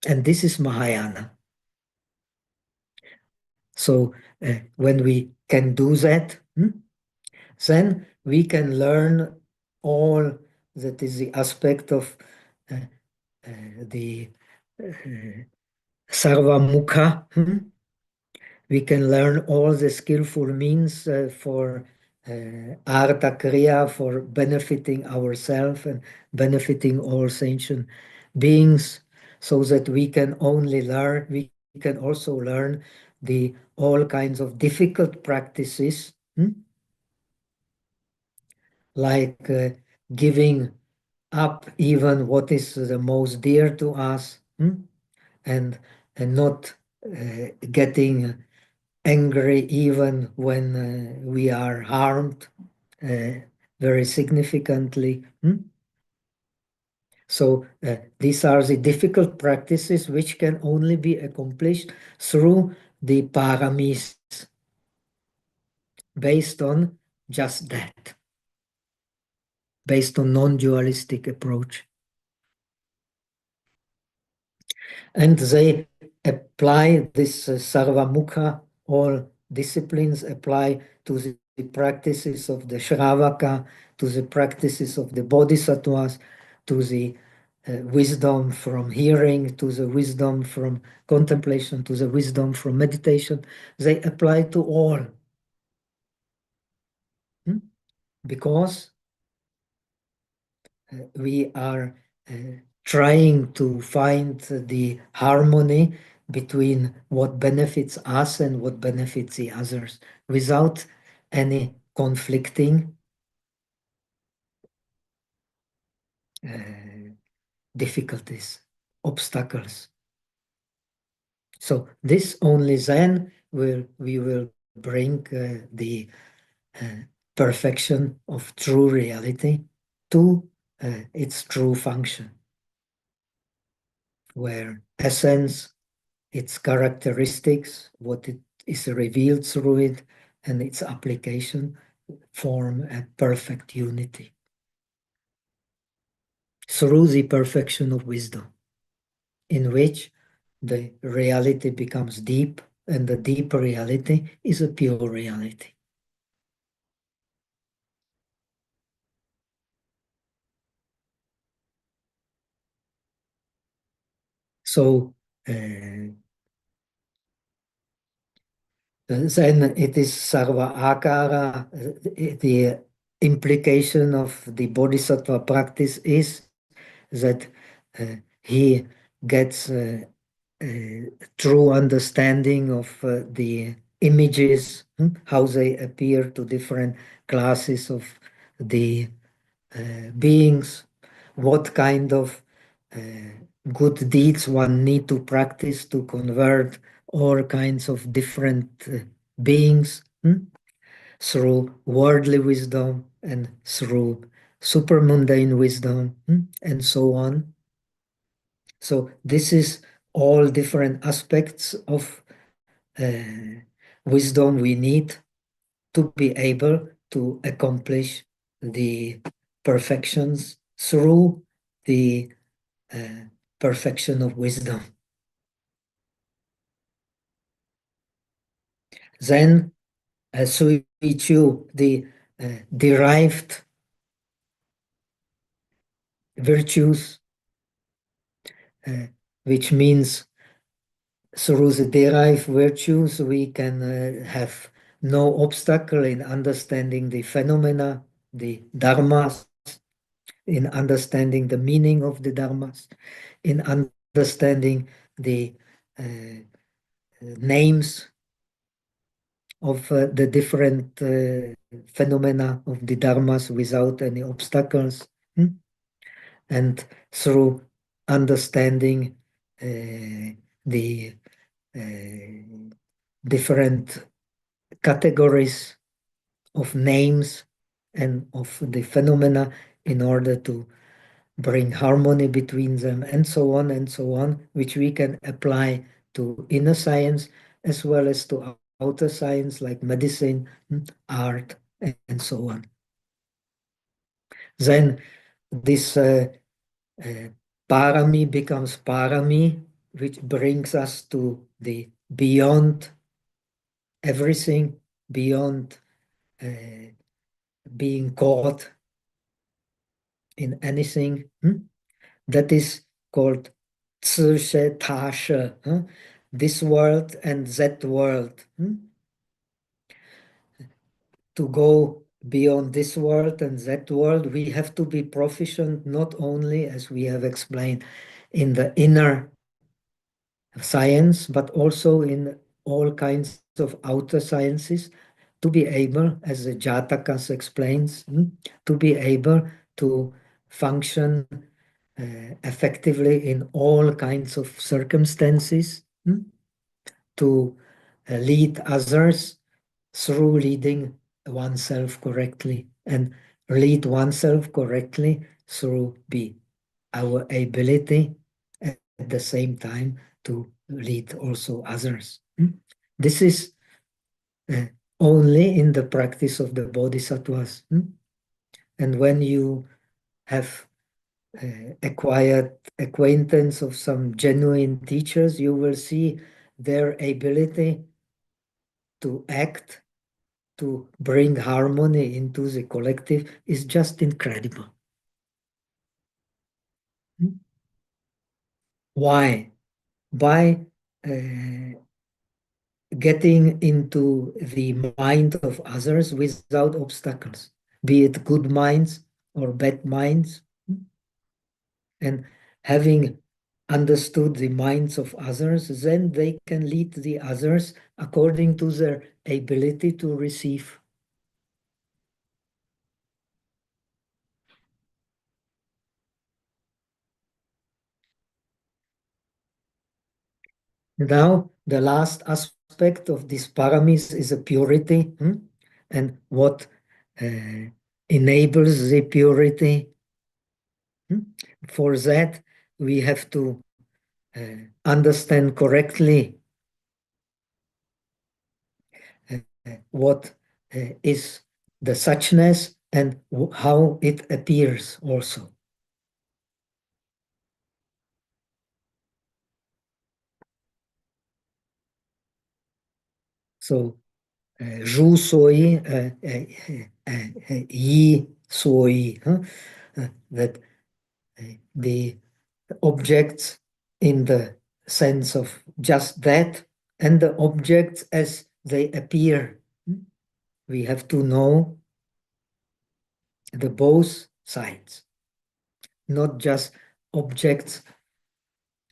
And this is Mahayana. So when we can do that, then we can learn all that is the aspect of the Sarva Mukha. We can learn all the skillful means for Artha Kriya, for benefiting ourselves and benefiting all sentient beings, so that we can only learn, we can also learn the all kinds of difficult practices, like giving up even what is the most dear to us, and not getting angry even when we are harmed uh, very significantly. So these are the difficult practices which can only be accomplished through the paramis, based on just that, based on non-dualistic approach. And they apply this Sarvamukha, all disciplines apply to the practices of the Shravaka, to the practices of the Bodhisattvas, to the wisdom from hearing, to the wisdom from contemplation, to the wisdom from meditation. They apply to all. Because we are trying to find the harmony between what benefits us and what benefits the others without any conflicting difficulties, obstacles. So this only then we will bring the uh, perfection of true reality to its true function, where essence, its characteristics, what it is revealed through it, and its application form a perfect unity through the perfection of wisdom, in which the reality becomes deep, and the deep reality is a pure reality. So then it is sarva akara. The implication of the bodhisattva practice is that he gets true understanding of the images, how they appear to different classes of the beings, what kind of good deeds one need to practice to convert all kinds of different beings through worldly wisdom and through supermundane wisdom, and so on. So this is all different aspects of wisdom we need to be able to accomplish the perfections through the uh, perfection of wisdom. Then, Suichu, the derived virtues, which means through the derived virtues, we can have no obstacle in understanding the phenomena, the dharmas, in understanding the meaning of the dharmas, in understanding the names of the different phenomena of the dharmas without any obstacles, and through understanding the different categories of names and of the phenomena in order to bring harmony between them, and so on, which we can apply to inner science as well as to outer science like medicine, art, and so on. Then this uh, parami becomes parami, which brings us to the beyond everything, beyond being caught in anything. That is called Zishe Tashe, this world and that world. To go beyond this world and that world, we have to be proficient not only, as we have explained, in the inner science, but also in all kinds of outer sciences, to be able, as the Jatakas explains, to be able to function effectively in all kinds of circumstances, to lead others through leading oneself correctly, and lead oneself correctly through be our ability at the same time to lead also others. This is uh, only in the practice of the bodhisattvas. And when you have acquired acquaintance of some genuine teachers, you will see their ability to act, to bring harmony into the collective is just incredible. Why? By getting into the mind of others without obstacles, be it good minds or bad minds, and having understood the minds of others, then they can lead the others according to their ability to receive. Now, the last aspect of these paramis is a purity, and what enables the purity. For that, we have to understand correctly what is the suchness and how it appears also. So, Zhu Sui, Yi Sui, that the objects in the sense of just that, and the objects as they appear. We have to know the both sides, not just objects,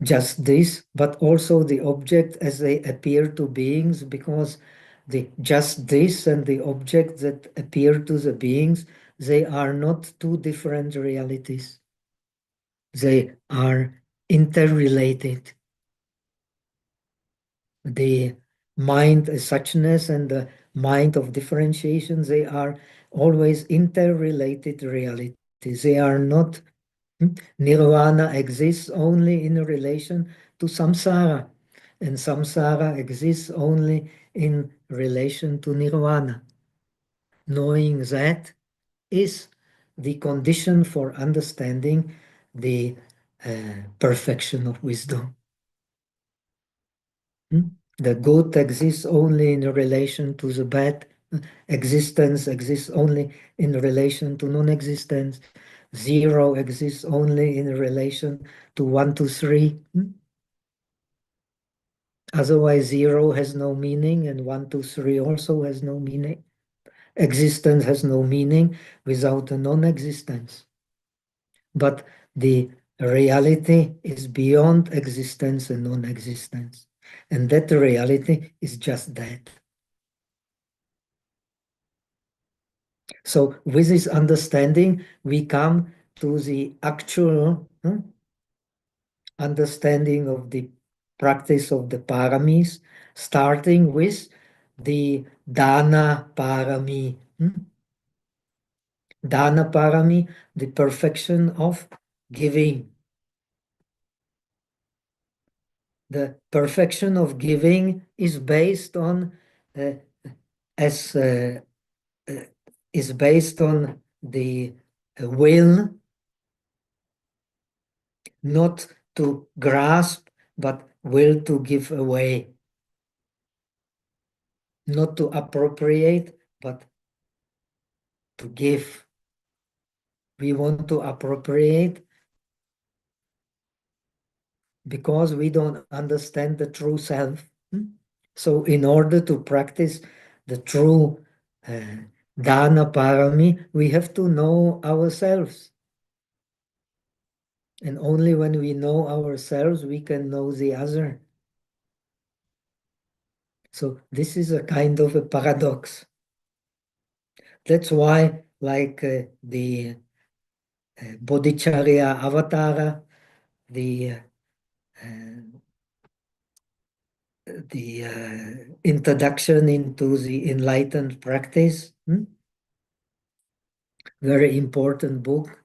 just this, but also the object as they appear to beings, because the just this and the object that appear to the beings, they are not two different realities. They are interrelated. The mind as suchness and the mind of differentiation, they are always interrelated realities. They are not, nirvana exists only in relation to samsara, and samsara exists only in relation to nirvana. Knowing that is the condition for understanding the perfection of wisdom. The good exists only in relation to the bad. Existence exists only in relation to non-existence. Zero exists only in relation to one to three. Otherwise, zero has no meaning, and one, two, three also has no meaning. Existence has no meaning without a non-existence. But the reality is beyond existence and non-existence. And that reality is just that. So with this understanding, we come to the actual understanding of the practice of the paramis, starting with the dana parami. Dana parami, the perfection of giving. The perfection of giving is based on uh, as uh, is based on the will not to grasp, but will to give away, not to appropriate, but to give. We want to appropriate because we don't understand the true self. So in order to practice the true dana parami, we have to know ourselves. And only when we know ourselves, we can know the other. So this is a kind of a paradox. That's why, like the Bodhicharya Avatara, the introduction into the enlightened practice, very important book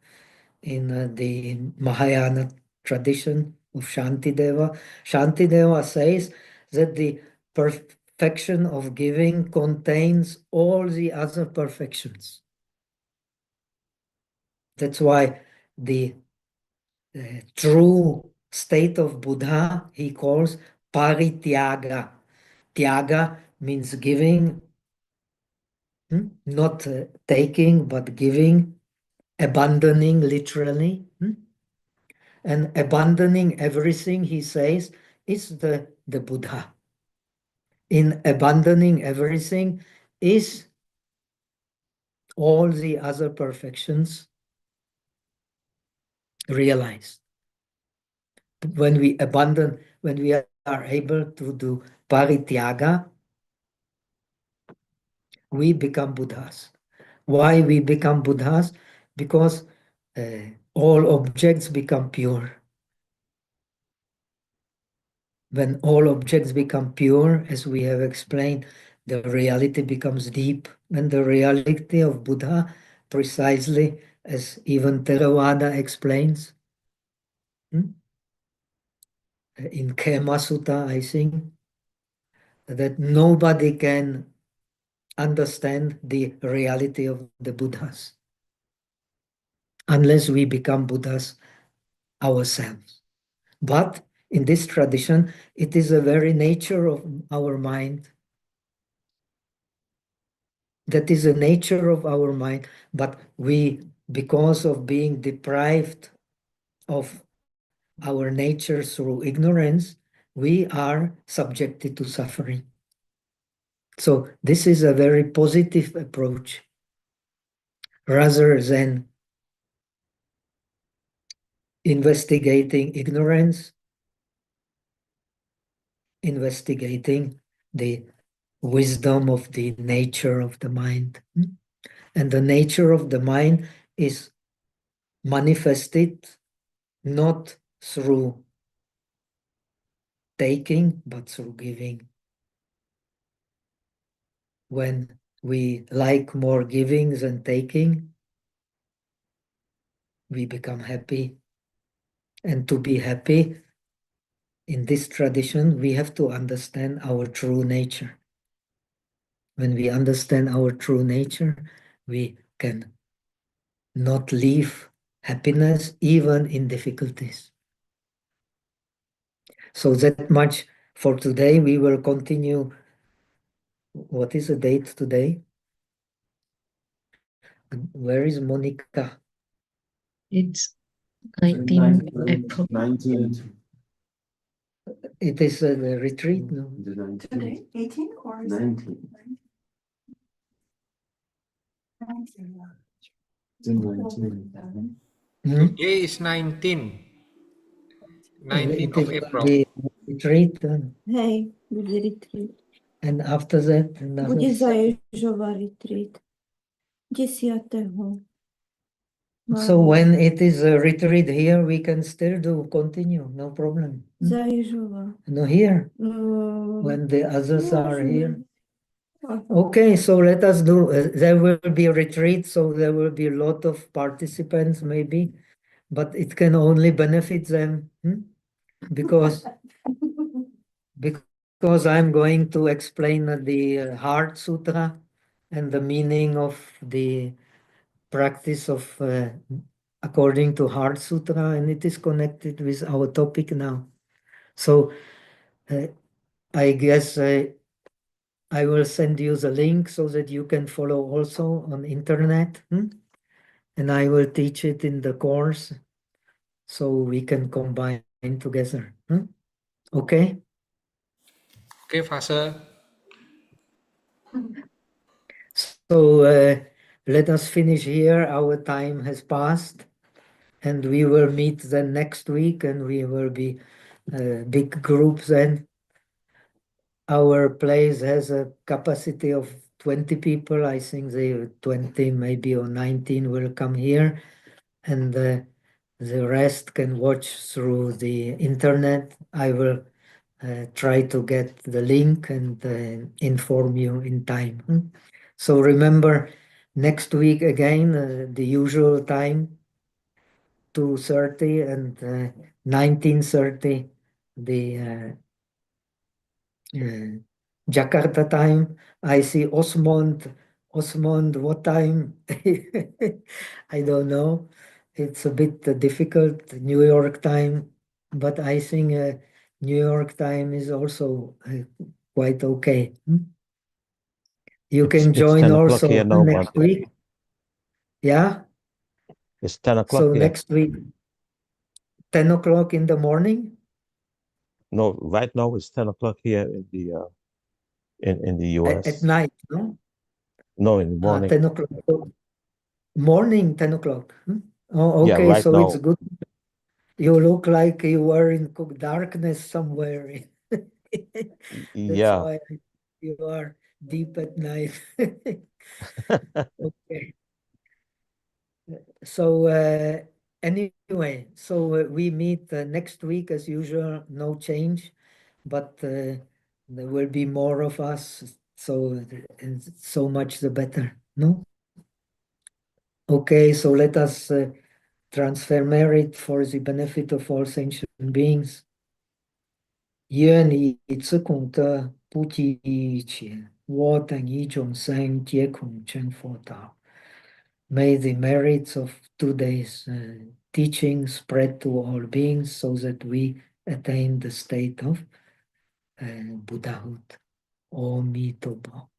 in the Mahayana tradition of Shantideva. Shantideva says that the perfection of giving contains all the other perfections. That's why the true state of Buddha he calls parityaga. Tyaga means giving, not taking, but giving, abandoning literally. And abandoning everything, he says, is the Buddha. In abandoning everything is all the other perfections realized. When we abandon, when we are able to do parityaga, we become Buddhas. Why we become Buddhas? Because all objects become pure. When all objects become pure, as we have explained, the reality becomes deep. And the reality of Buddha, precisely as even Theravada explains, in Kema Sutta, I think, that nobody can understand the reality of the Buddhas unless we become Buddhas ourselves. But in this tradition, it is the very nature of our mind. That is the nature of our mind, but we, because of being deprived of our nature through ignorance, we are subjected to suffering. So this is a very positive approach rather than investigating ignorance, investigating the wisdom of the nature of the mind. And the nature of the mind is manifested not through taking, but through giving. When we like more giving than taking, we become happy. And to be happy in this tradition, we have to understand our true nature. When we understand our true nature, we can not leave happiness even in difficulties. So that much for today. We will continue. What is the date today? Where is Monica? It's, I think, April. 19th. It is a retreat, no? Today, 18 or 19? 19. Today is 19. 19th It of is April. the retreat, Hey, bude retreat. and after that, another. Bude Zaježova retreat. 10. So when it is a retreat here, we can still continue, no problem. Zaježova. No, here, when the others are here. Okay, so let us do, there will be a retreat, so there will be a lot of participants maybe, but it can only benefit them, because I'm going to explain the Heart Sutra and the meaning of the practice of according to Heart Sutra, and it is connected with our topic now. So I guess I will send you the link so that you can follow also on internet, and I will teach it in the course so we can combine together. Okay? Okay, Pastor. So let us finish here. Our time has passed, and we will meet then next week, and we will be big group then. Our place has a capacity of 20 people. I think the 20 maybe or 19 will come here, and the rest can watch through the internet. I will try to get the link and inform you in time. So remember, next week again, the usual time, 2:30 and 19:30, the Jakarta time. I see Osmond. Osmond, what time? I don't know. It's a bit difficult. New York time, but I think New York time is also quite okay. You can It's join 10 o'clock also here now, next but week. Yeah. it's 10 o'clock So here. next week, 10 o'clock in the morning. No, right now it's 10 o'clock here in the At US. night, no? No, in the morning. 10 o'clock. Morning, 10 o'clock. Oh, Yeah, okay, right so it's now. good. You look like you were in darkness somewhere. That's Yeah. why you are deep at night. Okay. So anyway, so we meet next week as usual, no change, but there will be more of us, so and so much the better, no? Okay, so let us transfer merit for the benefit of all sentient beings. 愿以此功德普济一切，我等一众生皆空成佛道。May the merits of today's teaching spread to all beings so that we attain the state of Buddhahood. Om Mitobo.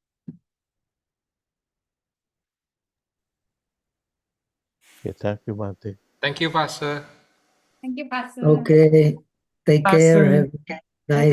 Yeah, thank you, Mante. Thank you, Pastor. Thank you, Pastor. Okay, take care. Have a nice